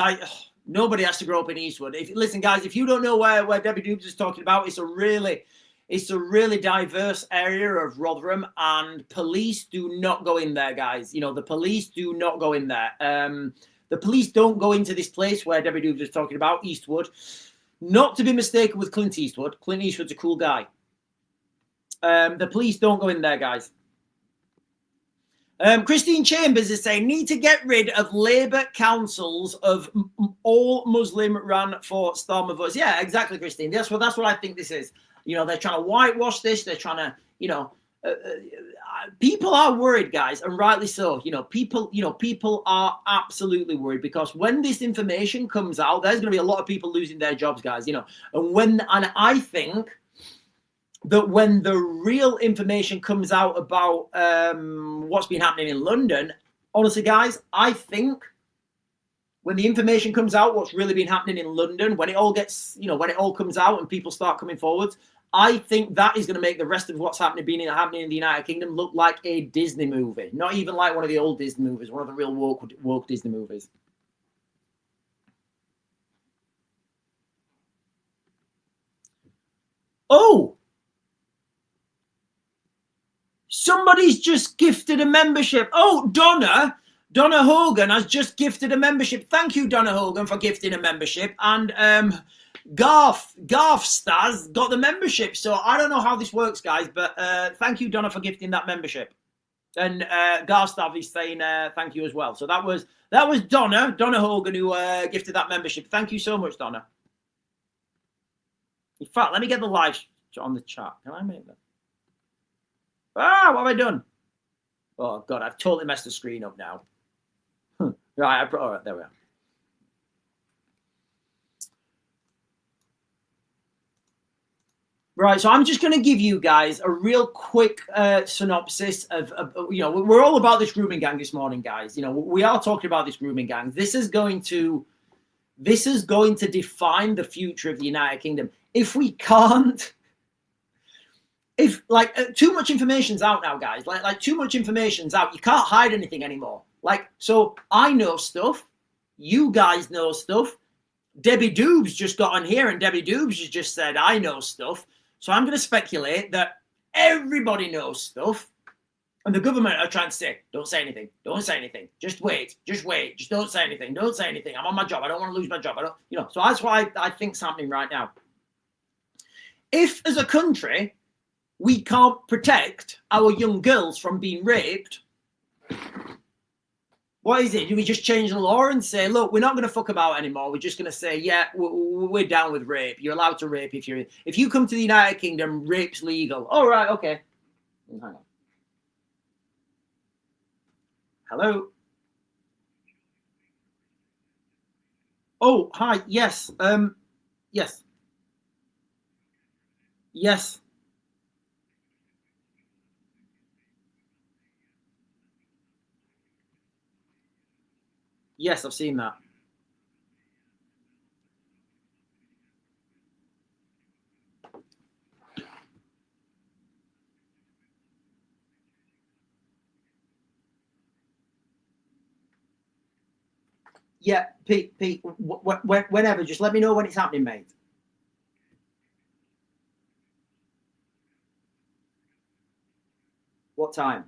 nobody has to grow up in Eastwood. Listen, guys, if you don't know where Debbie Doobs is talking about, it's a really diverse area of Rotherham, and police do not go in there, guys. The police do not go in there. The police don't go into this place where Debbie Doobs is talking about, Eastwood. Not to be mistaken with Clint Eastwood. Clint Eastwood's a cool guy. The police don't go in there, guys. Christine Chambers is saying, need to get rid of Labour councils of all Muslim ran for Stormont votes. Yeah, exactly, Christine. That's what I think this is. They're trying to whitewash this. They're trying to, people are worried, guys, and rightly so. People are absolutely worried, because when this information comes out, there's going to be a lot of people losing their jobs, guys. And I think that when the real information comes out about what's been happening in London, honestly, guys, I think when the information comes out, what's really been happening in London, when it all gets, when it all comes out and people start coming forward, I think that is going to make the rest of what's happening in the United Kingdom look like a Disney movie. Not even like one of the old Disney movies, one of the real woke Disney movies. Oh! Somebody's just gifted a membership. Oh, Donna Hogan has just gifted a membership. Thank you, Donna Hogan, for gifting a membership. And Garth Staz got the membership. So I don't know how this works, guys, but thank you, Donna, for gifting that membership. And Garth Staz is saying thank you as well. So that was Donna Hogan who gifted that membership. Thank you so much, Donna. In fact, let me get the live on the chat. Can I make that? Ah, what have I done? Oh, God, I've totally messed the screen up now. Right, all right, there we are. Right, so I'm just going to give you guys a real quick synopsis of we're all about this grooming gang this morning, guys. We are talking about this grooming gang. This is going to define the future of the United Kingdom. If we can't, if too much information's out now, guys, like too much information's out, you can't hide anything anymore. So I know stuff, you guys know stuff. Debbie Doobs just got on here, and Debbie Doobs has just said I know stuff. So I'm going to speculate that everybody knows stuff, and the government are trying to say, don't say anything, just wait, just don't say anything, I'm on my job, I don't want to lose my job, so that's why I think's happening right now. If as a country we can't protect our young girls from being raped, What is it? Do we just change the law and say, look, we're not going to fuck about anymore. We're just going to say, yeah, we're down with rape. You're allowed to rape if you come to the United Kingdom, rape's legal. All right, okay. Hang on. Hello. Oh, hi. Yes. Yes. Yes. Yes, I've seen that. Yeah, Pete, whenever, just let me know when it's happening, mate. What time?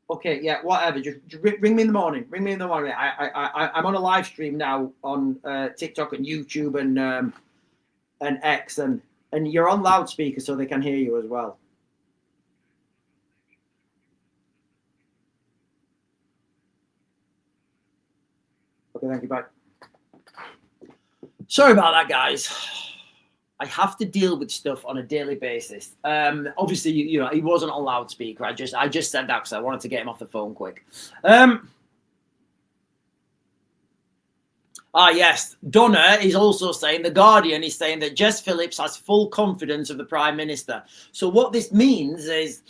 Okay, yeah, whatever. Just ring me in the morning. Ring me in the morning. I'm on a live stream now on TikTok and YouTube and X, and you're on loudspeaker so they can hear you as well. Okay, thank you. Bye. Sorry about that, guys. I have to deal with stuff on a daily basis. Obviously, you know, he wasn't on loudspeaker. I just said that because I wanted to get him off the phone quick. Yes. Donna is also saying, The Guardian is saying that Jess Phillips has full confidence of the Prime Minister. So what this means is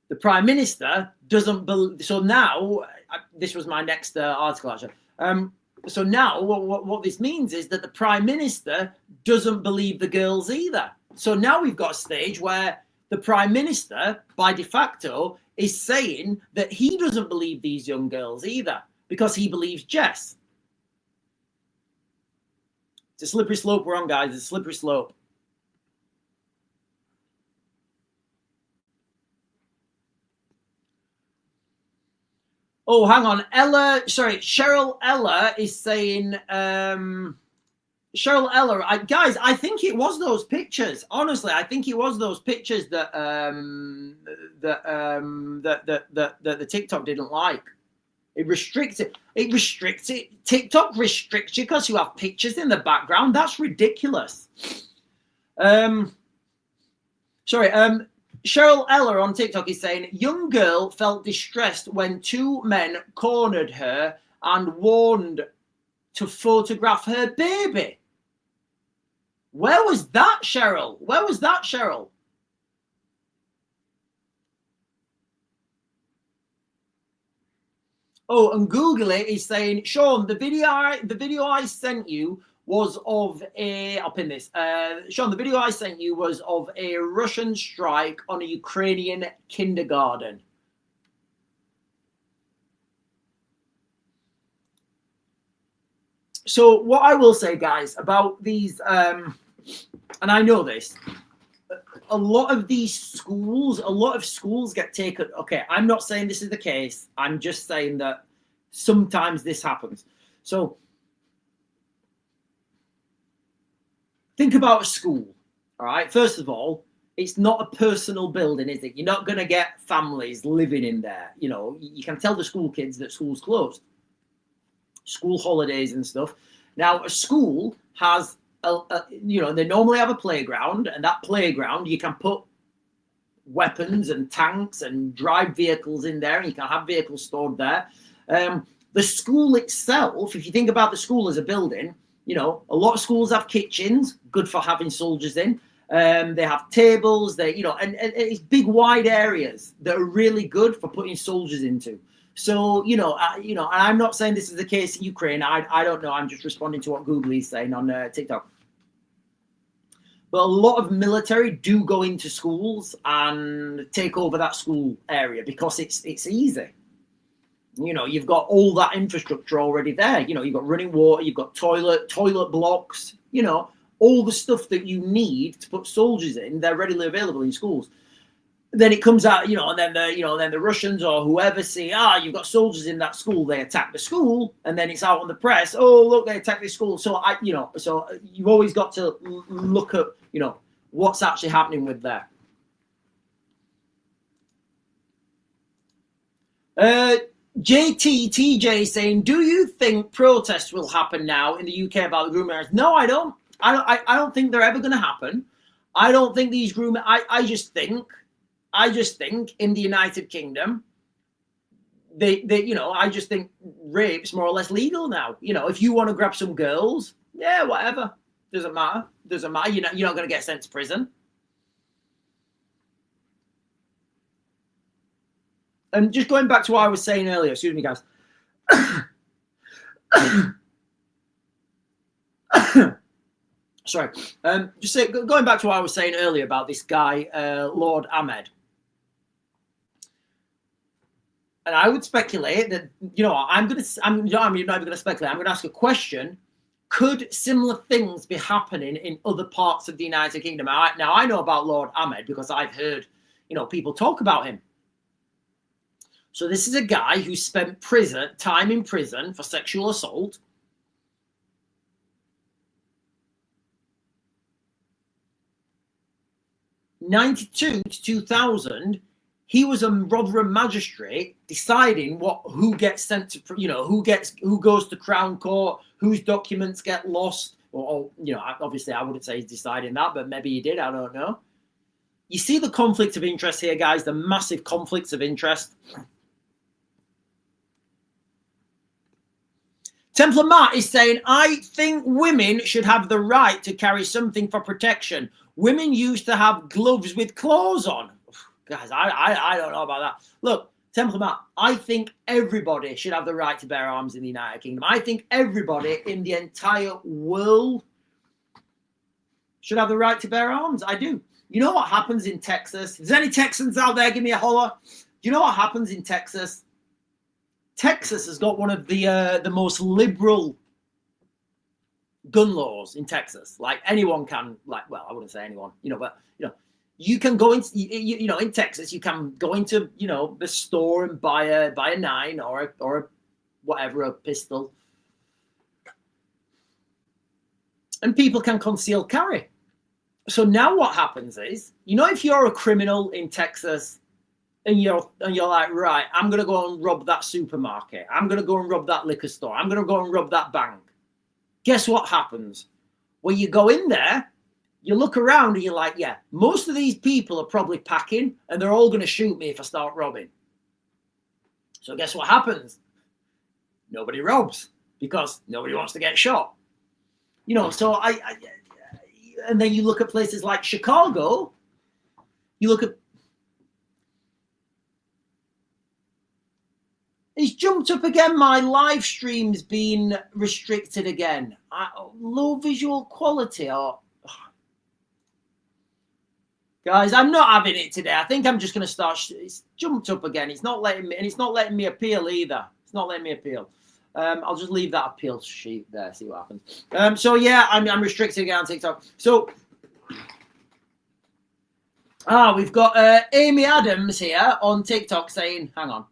the Prime Minister doesn't believe. So now, this was my next article, actually. So now what this means is that the Prime Minister doesn't believe the girls either. So now we've got a stage where the Prime Minister, by de facto, is saying that he doesn't believe these young girls either because he believes Jess. It's a slippery slope we're on, guys. It's a slippery slope. Oh, hang on. Cheryl Ella is saying, Cheryl Ella, guys, I think it was those pictures. Honestly, I think it was those pictures that the TikTok didn't like. It restricts it. TikTok restricts you because you have pictures in the background. That's ridiculous. Cheryl Ella on TikTok is saying, young girl felt distressed when two men cornered her and warned to photograph her baby. Where was that, Cheryl? Where was that, Cheryl? Oh, and Google it is saying, Sean, the video I sent you was of a, I'll pin this. Sean, the video I sent you was of a Russian strike on a Ukrainian kindergarten. So what I will say, guys, about these, and I know this, a lot of schools get taken. Okay, I'm not saying this is the case. I'm just saying that sometimes this happens. So think about a school. All right. First of all, it's not a personal building, is it? You're not going to get families living in there. You know, you can tell the school kids that school's closed, school holidays and stuff. Now, a school has you know, they normally have a playground, and that playground you can put weapons and tanks and drive vehicles in there, and you can have vehicles stored there. The school itself, if you think about the school as a building, you know, a lot of schools have kitchens, good for having soldiers in. They have tables, and it's big wide areas that are really good for putting soldiers into. So, and I'm not saying this is the case in Ukraine. I don't know. I'm just responding to what Google is saying on TikTok. But a lot of military do go into schools and take over that school area because it's easy. You know, you've got all that infrastructure already there. You know, you've got running water, you've got toilet blocks, you know, all the stuff that you need to put soldiers in, they're readily available in schools. Then it comes out, and then the Russians or whoever see, you've got soldiers in that school, they attack the school, and then it's out on the press, oh, look, they attacked the school. So so you've always got to look at, what's actually happening with that. JTTJ saying, do you think protests will happen now in the UK about the grooming areas? No, I don't. I don't think they're ever going to happen. I don't think these grooming. I just think in the United Kingdom, I just think rape's more or less legal now. If you want to grab some girls, yeah, whatever, doesn't matter. You're not going to get sent to prison. And just going back to what I was saying earlier, excuse me, guys. Sorry. Going back to what I was saying earlier about this guy, Lord Ahmed. And I would speculate that, I'm not even going to speculate. I'm going to ask a question. Could similar things be happening in other parts of the United Kingdom? Now, I know about Lord Ahmed because I've heard, people talk about him. So this is a guy who spent time in prison for sexual assault. '92 to 2000, he was a Rotherham magistrate deciding who gets sent to, who goes to Crown Court, whose documents get lost. Or obviously I wouldn't say he's deciding that, but maybe he did. I don't know. You see the conflict of interest here, guys. The massive conflicts of interest. Templar Matt is saying, I think women should have the right to carry something for protection. Women used to have gloves with claws on. Guys, I don't know about that. Look, Templar Matt, I think everybody should have the right to bear arms in the United Kingdom. I think everybody in the entire world should have the right to bear arms. I do. You know what happens in Texas? If there's any Texans out there, give me a holler. Do you know what happens in Texas? Texas has got one of the most liberal gun laws in Texas. Like anyone can, I wouldn't say anyone, but you can go into, in Texas, you can go into, the store and buy a 9 or whatever, a pistol, and people can conceal carry. So now what happens is, if you're a criminal in Texas, and you're like, right, I'm going to go and rob that supermarket. I'm going to go and rob that liquor store. I'm going to go and rob that bank. Guess what happens? When you go in there, you look around and you're like, yeah, most of these people are probably packing and they're all going to shoot me if I start robbing. So guess what happens? Nobody robs because nobody wants to get shot. So and then you look at places like Chicago, you look at, it's jumped up again. My live stream's been restricted again. Low visual quality. Guys, I'm not having it today. I think I'm just going to start. It's jumped up again. It's not letting me, and it's not letting me appeal either. It's not letting me appeal. I'll just leave that appeal sheet there. See what happens. So yeah, I'm restricted again on TikTok. So we've got Amy Adams here on TikTok saying, hang on.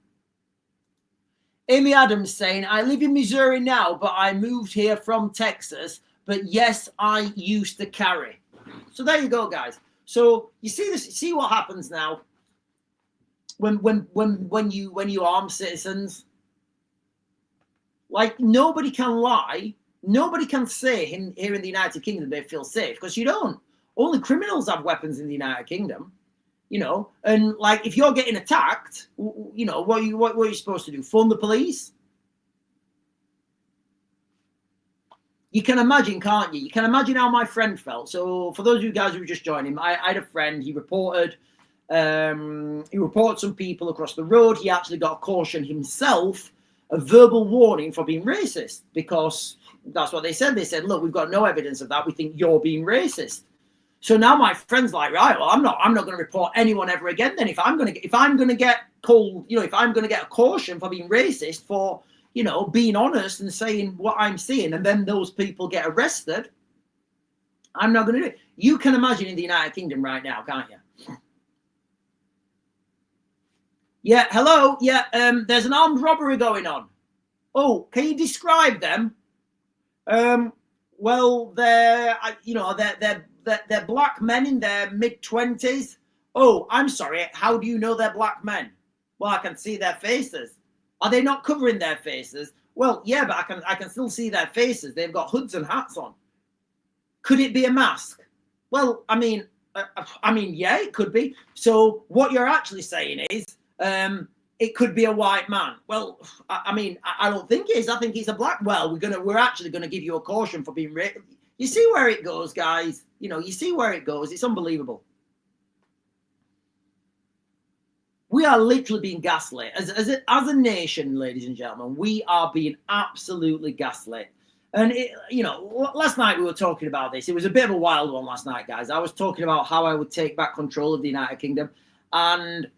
Amy Adams saying, I live in Missouri now, but I moved here from Texas. But yes, I used to carry. So there you go, guys. So you see this. See what happens now when you arm citizens. Like nobody can lie. Nobody can say here in the United Kingdom they feel safe because you don't. Only criminals have weapons in the United Kingdom. And like if you're getting attacked, what are you supposed to do? Phone the police? You can imagine, can't you? You can imagine how my friend felt. So for those of you guys who were just joining, I had a friend. He reported some people across the road. He actually got a caution himself, a verbal warning for being racist, because that's what they said. They said, look, we've got no evidence of that. We think you're being racist. So now my friend's like, right, well, I'm not going to report anyone ever again. Then if I'm going to get called, if I'm going to get a caution for being racist, for, being honest and saying what I'm seeing, and then those people get arrested, I'm not going to do it. You can imagine in the United Kingdom right now, can't you? Yeah, hello. Yeah, there's an armed robbery going on. Oh, can you describe them? Well, they're black men in their mid-20s. Oh, I'm sorry. How do you know they're black men? Well, I can see their faces. Are they not covering their faces? Well, yeah, but I can still see their faces. They've got hoods and hats on. Could it be a mask? Well, I mean, yeah, it could be. So what you're actually saying is, it could be a white man. Well, I don't think it is. I think he's a black. Well, we're actually gonna give you a caution for being raped. You see where it goes, guys. You know, you see where it goes. It's unbelievable. We are literally being gaslit as a nation, ladies and gentlemen. We are being absolutely gaslit. And last night we were talking about this. It was a bit of a wild one last night, guys. I was talking about how I would take back control of the United Kingdom, and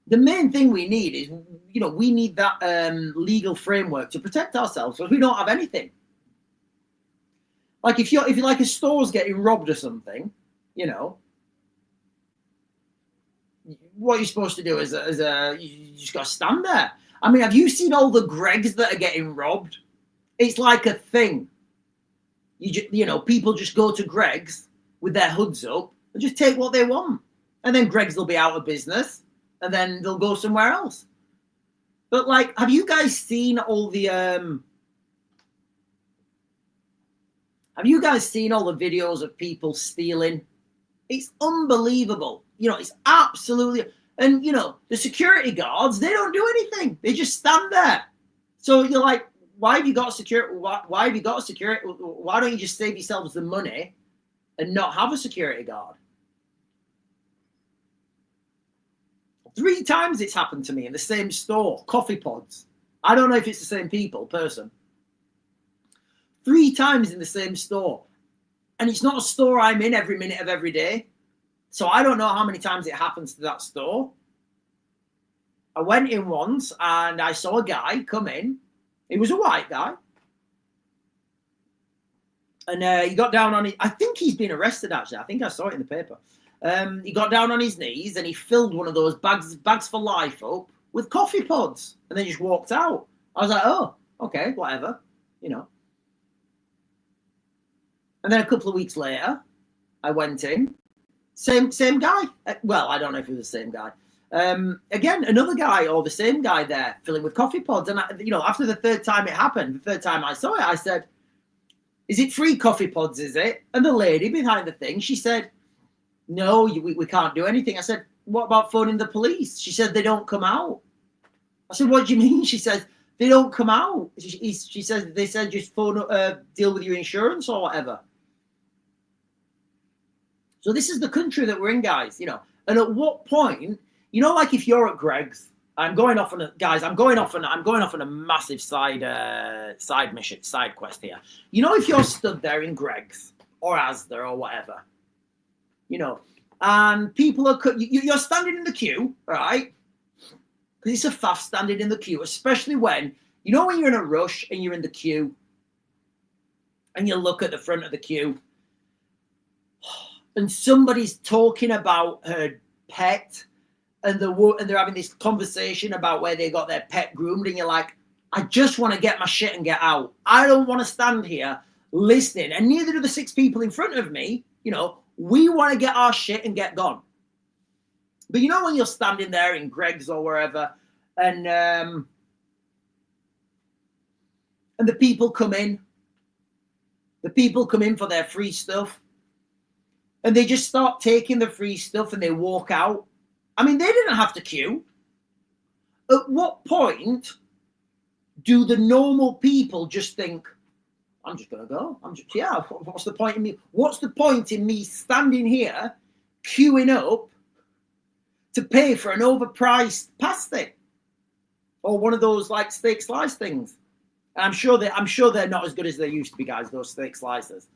the main thing we need is, we need that legal framework to protect ourselves, because we don't have anything. Like if you're like a store's getting robbed or something, what you're supposed to do is you just got to stand there. I mean, have you seen all the Gregs that are getting robbed? It's like a thing. People just go to Greg's with their hoods up and just take what they want, and then Greg's will be out of business, and then they'll go somewhere else. But like, have you guys seen all the videos of people stealing? It's unbelievable. It's absolutely, and the security guards, they don't do anything. They just stand there. So you're like, why have you got security? Why have you got a security? Why don't you just save yourselves the money and not have a security guard? 3 times it's happened to me in the same store, coffee pods. I don't know if it's the same person. 3 times in the same store. And it's not a store I'm in every minute of every day. So I don't know how many times it happens to that store. I went in once and I saw a guy come in. He was a white guy. And he got down on it. I think he's been arrested, actually. I think I saw it in the paper. He got down on his knees and he filled one of those bags for life up with coffee pods, and then just walked out. I was like, oh, okay, whatever, And then a couple of weeks later, I went in. Same guy. Well, I don't know if it was the same guy. Again, another guy or the same guy there filling with coffee pods. And, after the 3rd time it happened, the 3rd time I saw it, I said, is it free coffee pods, is it? And the lady behind the thing, she said, no, we can't do anything. I said, what about phoning the police? She said, they don't come out. I said, what do you mean? She says, they don't come out. She says, they said, just deal with your insurance or whatever. So this is the country that we're in, guys, And at what point, like if you're at Greg's, I'm going off on a massive side mission, side quest here. If you're stood there in Greg's or Asda or whatever, and people are, you're standing in the queue, right? Because it's a faff standing in the queue, especially when you're in a rush and you're in the queue and you look at the front of the queue and somebody's talking about her pet and they're having this conversation about where they got their pet groomed, and you're like, I just want to get my shit and get out. I don't want to stand here listening, and neither do the 6 people in front of me. We want to get our shit and get gone. But when you're standing there in Greg's or wherever, and the people come in for their free stuff, and they just start taking the free stuff and they walk out. I mean, they didn't have to queue. At what point do the normal people just think, I'm just going to go. What's the point in me? What's the point in me standing here, queuing up to pay for an overpriced pasty or one of those like steak slice things? And I'm sure they're not as good as they used to be, guys, those steak slices.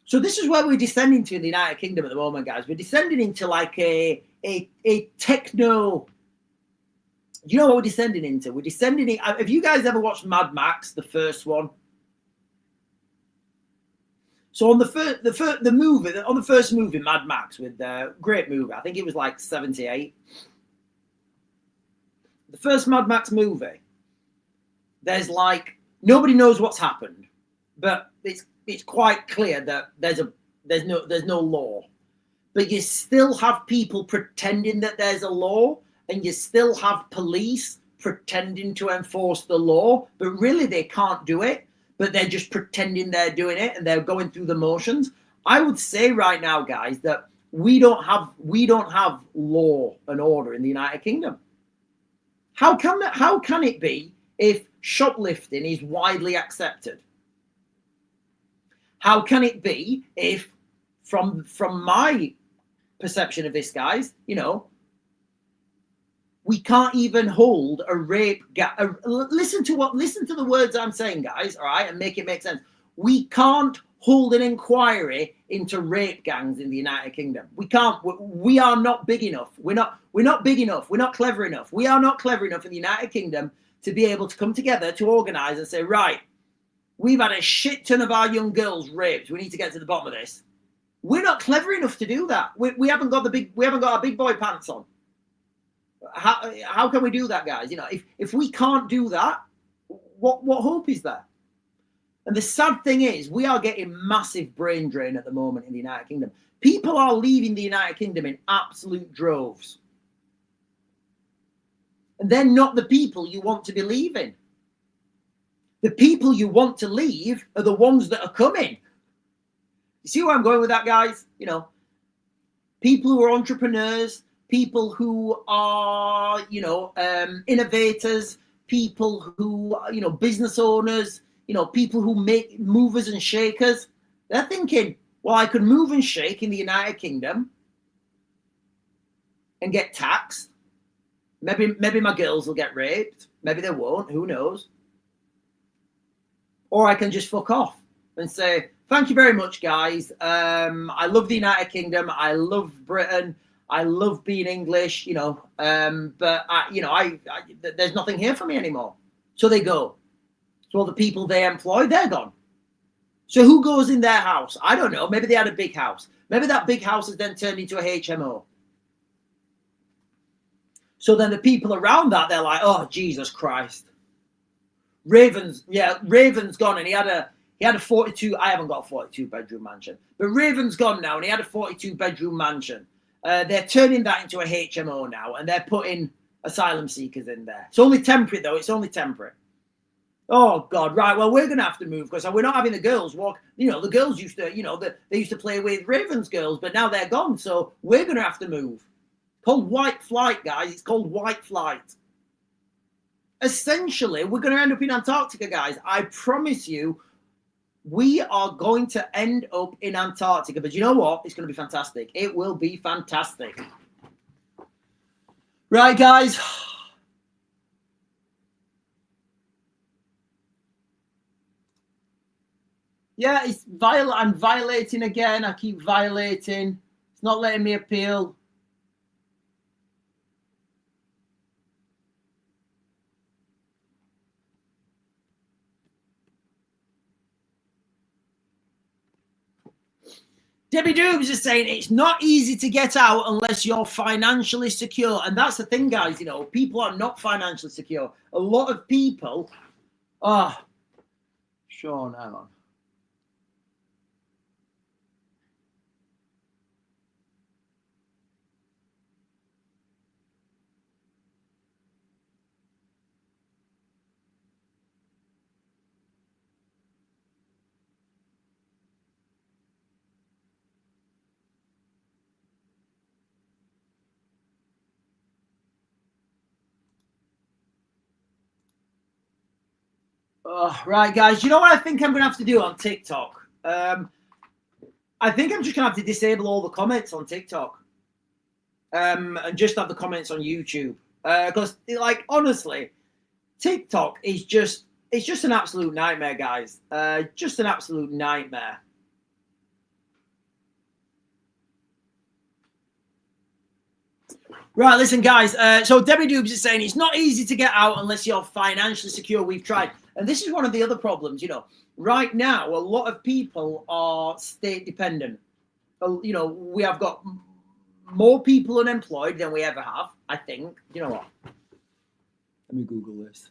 So this is where we're descending to in the United Kingdom at the moment, guys. We're descending into like a techno. Do you know what we're descending into? We're descending in. Have you guys ever watched Mad Max, the first one? So on the first movie, Mad Max, with great movie. I think it was like 78. The first Mad Max movie. There's like nobody knows what's happened, but it's quite clear that there's there's no law. But you still have people pretending that there's a law, and you still have police pretending to enforce the law, but really they can't do it, but they're just pretending they're doing it and they're going through the motions. I would say right now, guys, that we don't have law and order in the United Kingdom. How can it be if shoplifting is widely accepted? How can it be if, from my perception of this, guys, we can't even hold a rape listen to the words I'm saying, guys, all right, and make it make sense. We can't hold an inquiry into rape gangs in the United Kingdom. We can't. We are not big enough. We're not big enough. We're not clever enough. We are not clever enough in the United Kingdom to be able to come together to organise and say, right, we've had a shit ton of our young girls raped. We need to get to the bottom of this. We're not clever enough to do that. We haven't got our big boy pants on. How can we do that, guys? If we can't do that, what hope is there? And the sad thing is, we are getting massive brain drain at the moment in the United Kingdom. People are leaving the United Kingdom in absolute droves. And they're not the people you want to be leaving. The people you want to leave are the ones that are coming. You see where I'm going with that, guys? People who are entrepreneurs, people who are, innovators, people who, business owners, people who make movers and shakers. They're thinking, well, I could move and shake in the United Kingdom and get taxed. Maybe my girls will get raped. Maybe they won't. Who knows? Or I can just fuck off and say, thank you very much, guys. I love the United Kingdom. I love Britain. I love being English, but there's nothing here for me anymore. So they go. So all the people they employ, they're gone. So who goes in their house? I don't know. Maybe they had a big house. Maybe that big house has then turned into a HMO. So then the people around that, they're like, oh, Jesus Christ. Raven's gone, and he had a 42. I haven't got a 42 bedroom mansion, but Raven's gone now, and he had a 42 bedroom mansion. They're turning that into a HMO now, and they're putting asylum seekers in there. It's only temporary, though. It's only temporary. Oh, God, right. Well, we're going to have to move because we're not having the girls walk. The girls used to, they used to play with Raven's girls, but now they're gone. So we're going to have to move. It's called white flight, guys. It's called white flight. Essentially, we're going to end up in Antarctica, guys. I promise you, we are going to end up in Antarctica. But you know what? It's going to be fantastic. It will be fantastic. Right, guys. Yeah, I'm violating again. I keep violating. It's not letting me appeal. Debbie Dooms is saying it's not easy to get out unless you're financially secure. And that's the thing, guys. People are not financially secure. A lot of people are. Sean, hang on. Right, guys. You know what I think I'm going to have to do on TikTok? I think I'm just going to have to disable all the comments on TikTok. And just have the comments on YouTube. Because, honestly, TikTok is just an absolute nightmare, guys. Just an absolute nightmare. Right, listen, guys. So Debbie Doobs is saying it's not easy to get out unless you're financially secure. We've tried. And this is one of the other problems, Right now, a lot of people are state dependent. We have got more people unemployed than we ever have, I think. You know what? Let me Google this.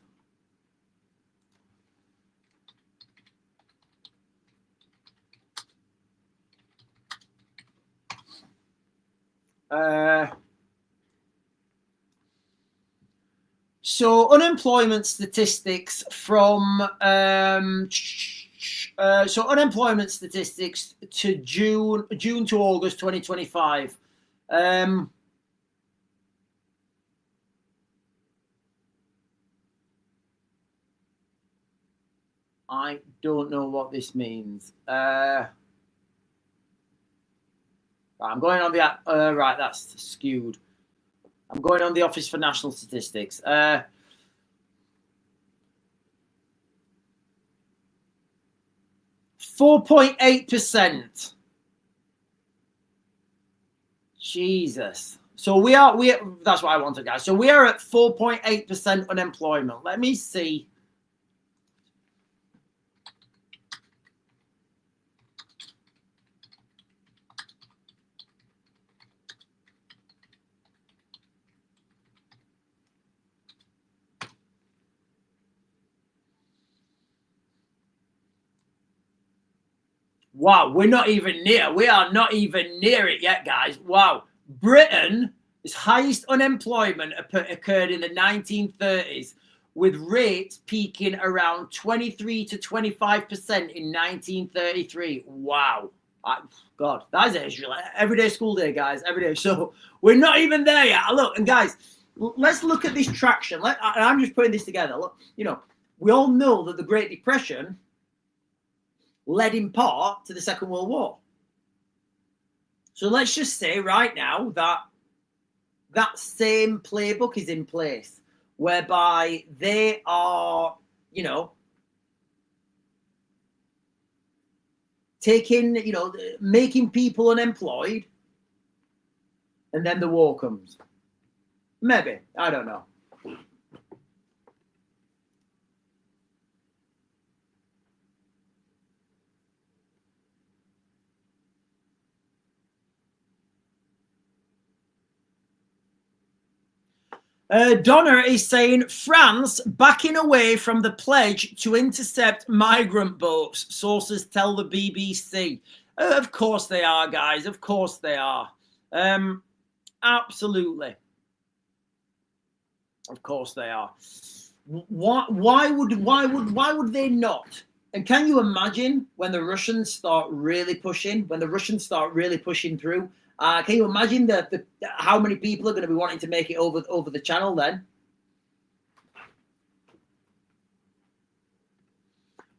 So unemployment statistics from unemployment statistics to June to August 2025. I don't know what this means. I'm going on the right. That's skewed. I'm going on the Office for National Statistics. 4.8%. Jesus. So we that's what I wanted, guys. So we are at 4.8% unemployment. Let me see. Wow, we're not even near. We are not even near it yet, guys. Wow. Britain's highest unemployment occurred in the 1930s, with rates peaking around 23 to 25% in 1933. Wow. God, that is everyday school day, guys. Every day. So we're not even there yet. Look, and guys, let's look at this traction. I'm just putting this together. Look, we all know that the Great Depression led in part to the Second World War. So let's just say right now that that same playbook is in place, whereby they are, taking, making people unemployed, and then the war comes. Maybe, I don't know. Donna is saying France backing away from the pledge to intercept migrant boats. Sources tell the BBC. Of course they are, guys. Of course they are. Absolutely. Of course they are. Why would they not? And can you imagine when the Russians start really pushing? When the Russians start really pushing through? Can you imagine how many people are going to be wanting to make it over the channel then?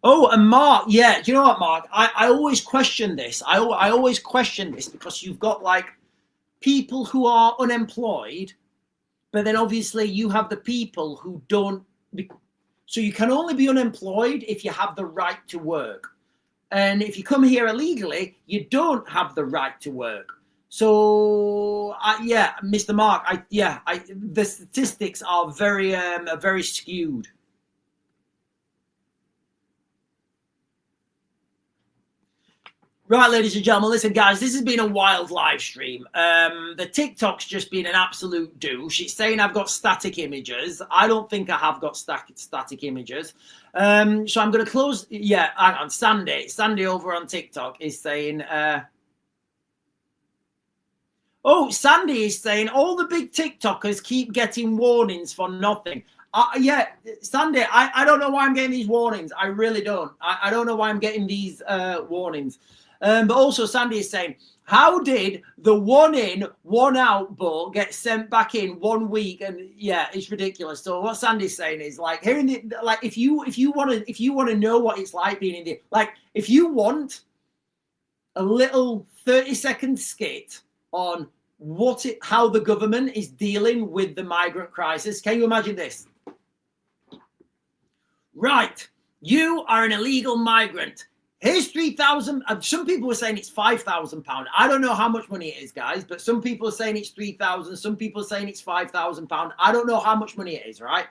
Oh, and Mark, yeah, do you know what, Mark? I always question this. I always question this because you've got like people who are unemployed, but then obviously you have the people who don't. So you can only be unemployed if you have the right to work. And if you come here illegally, you don't have the right to work. So yeah, Mr. Mark, the statistics are very skewed. Right, ladies and gentlemen, listen, guys, this has been a wild live stream. The TikTok's just been an absolute douche. It's saying I've got static images. I don't think I have got static images. So I'm going to close. Yeah, hang on. Sandy over on TikTok is saying... Oh, Sandy is saying all the big TikTokers keep getting warnings for nothing. Yeah, Sandy, I don't know why I'm getting these warnings. I really don't. I don't know why I'm getting these warnings. But also Sandy is saying, how did the 1 in, 1 out boat get sent back in 1 week? And yeah, it's ridiculous. So what Sandy's saying is like, here in the, like, if you want to know what it's like being in the, like, if you want a little 30-second skit on how the government is dealing with the migrant crisis. Can you imagine this? Right, you are an illegal migrant. Here's 3,000. Some people are saying it's £5,000. I don't know how much money it is, guys, but some people are saying it's 3,000. Some people are saying it's £5,000. I don't know how much money it is, right?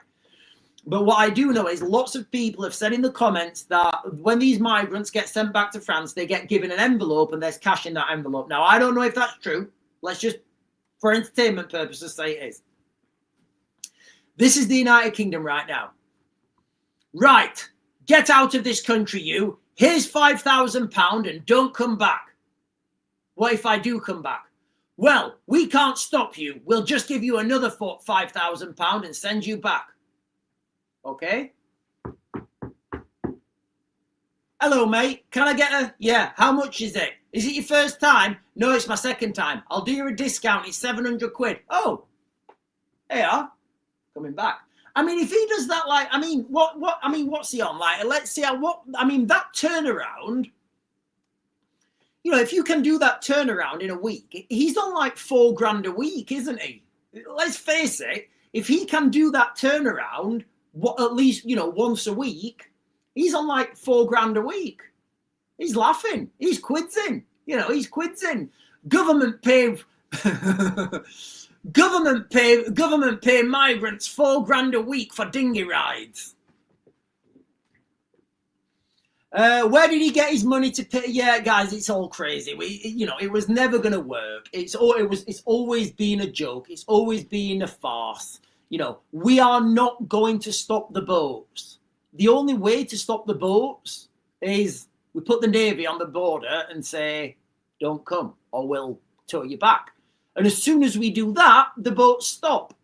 But what I do know is lots of people have said in the comments that when these migrants get sent back to France, they get given an envelope and there's cash in that envelope. Now, I don't know if that's true. Let's just, for entertainment purposes, say it is. This is the United Kingdom right now. Right, get out of this country, you. Here's £5,000 and don't come back. What if I do come back? Well, we can't stop you. We'll just give you another £5,000 and send you back. Okay? Hello, mate. Can I get a... Yeah, how much is it? Is it your first time? No, it's my second time. I'll do you a discount. It's 700 quid. Oh, they are coming back. I mean, if he does that, like, I mean, what's he on? Like, let's see that turnaround, you know, if you can do that turnaround in a week, he's on like $4,000 a week, isn't he? Let's face it. If he can do that turnaround, at least, you know, once a week, he's on like $4,000 a week. He's laughing. He's quidsing. You know, he's quidsing. Government pay migrants $4,000 a week for dinghy rides. Where did he get his money to pay? Yeah, guys, it's all crazy. It was never going to work. It's always been a joke. It's always been a farce. You know, we are not going to stop the boats. The only way to stop the boats is we put the Navy on the border and say, don't come, or we'll tow you back. And as soon as we do that, the boats stop.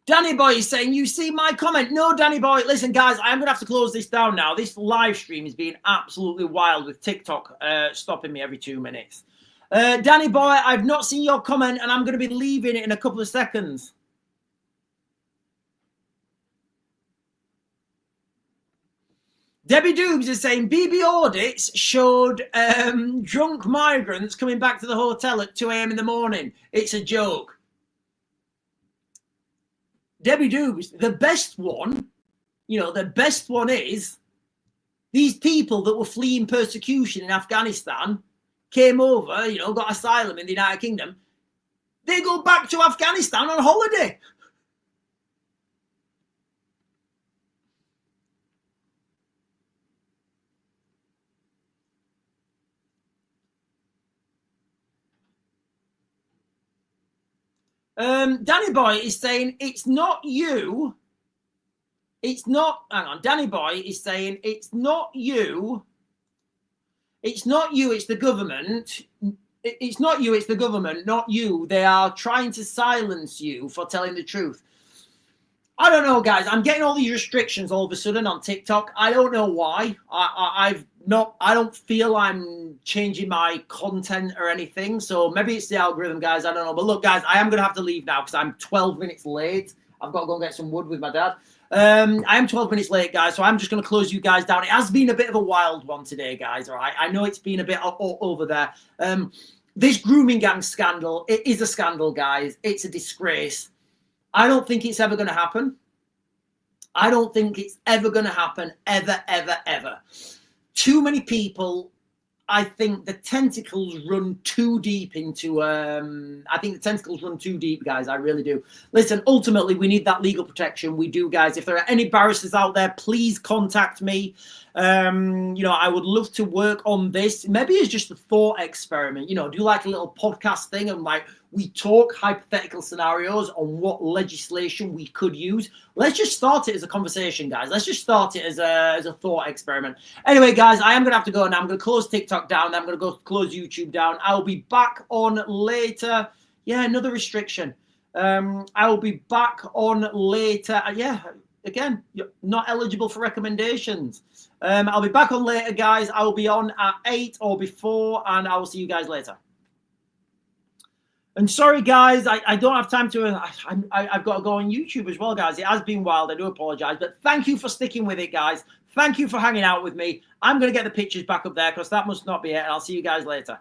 Danny Boy is saying, you see my comment? No, Danny Boy. Listen, guys, I'm going to have to close this down now. This live stream is being absolutely wild with TikTok stopping me every 2 minutes. Danny Boy, I've not seen your comment, and I'm going to be leaving it in a couple of seconds. Debbie Doobs is saying, BB audits showed drunk migrants coming back to the hotel at 2 a.m. in the morning. It's a joke. Debbie Doobs, the best one, you know, the best one is these people that were fleeing persecution in Afghanistan came over, you know, got asylum in the United Kingdom. They go back to Afghanistan on holiday. Danny Boy is saying, it's not you. It's not, hang on. Danny Boy is saying, it's not you. It's not you, it's the government. It's not you, it's the government, not you. They are trying to silence you for telling the truth. I don't know, guys. I'm getting all these restrictions all of a sudden on TikTok. I don't know why. I don't feel I'm changing my content or anything. So maybe it's the algorithm, guys. I don't know. But look, guys, I am going to have to leave now because I'm 12 minutes late. I've got to go and get some wood with my dad. I am 12 minutes late, guys. So I'm just going to close you guys down. It has been a bit of a wild one today, guys. All right. I know it's been a bit over there. This grooming gang scandal, it is a scandal, guys. It's a disgrace. I don't think it's ever going to happen. I don't think it's ever going to happen, ever, ever, ever. Too many people, I think the tentacles run too deep into, I think the tentacles run too deep, guys. I really do. Listen, ultimately, we need that legal protection. We do, guys. If there are any barristers out there, please contact me. You know, I would love to work on this. Maybe it's just a thought experiment, you know, do like a little podcast thing and like we talk hypothetical scenarios on what legislation we could use. Let's just start it as a conversation, guys. Let's just start it as a thought experiment. Anyway, guys, I am going to have to go now. I'm going to close TikTok down. I'm going to go close YouTube down. I'll be back on later. Yeah, another restriction. I will be back on later. Yeah, again, you're not eligible for recommendations. I'll be back on later, guys. I will be on at 8 or before, and I will see you guys later. And sorry, guys, I don't have time to. I've got to go on YouTube as well, guys. It has been wild. I do apologize, but thank you for sticking with it, guys. Thank you for hanging out with me. I'm going to get the pictures back up there because that must not be it. And I'll see you guys later.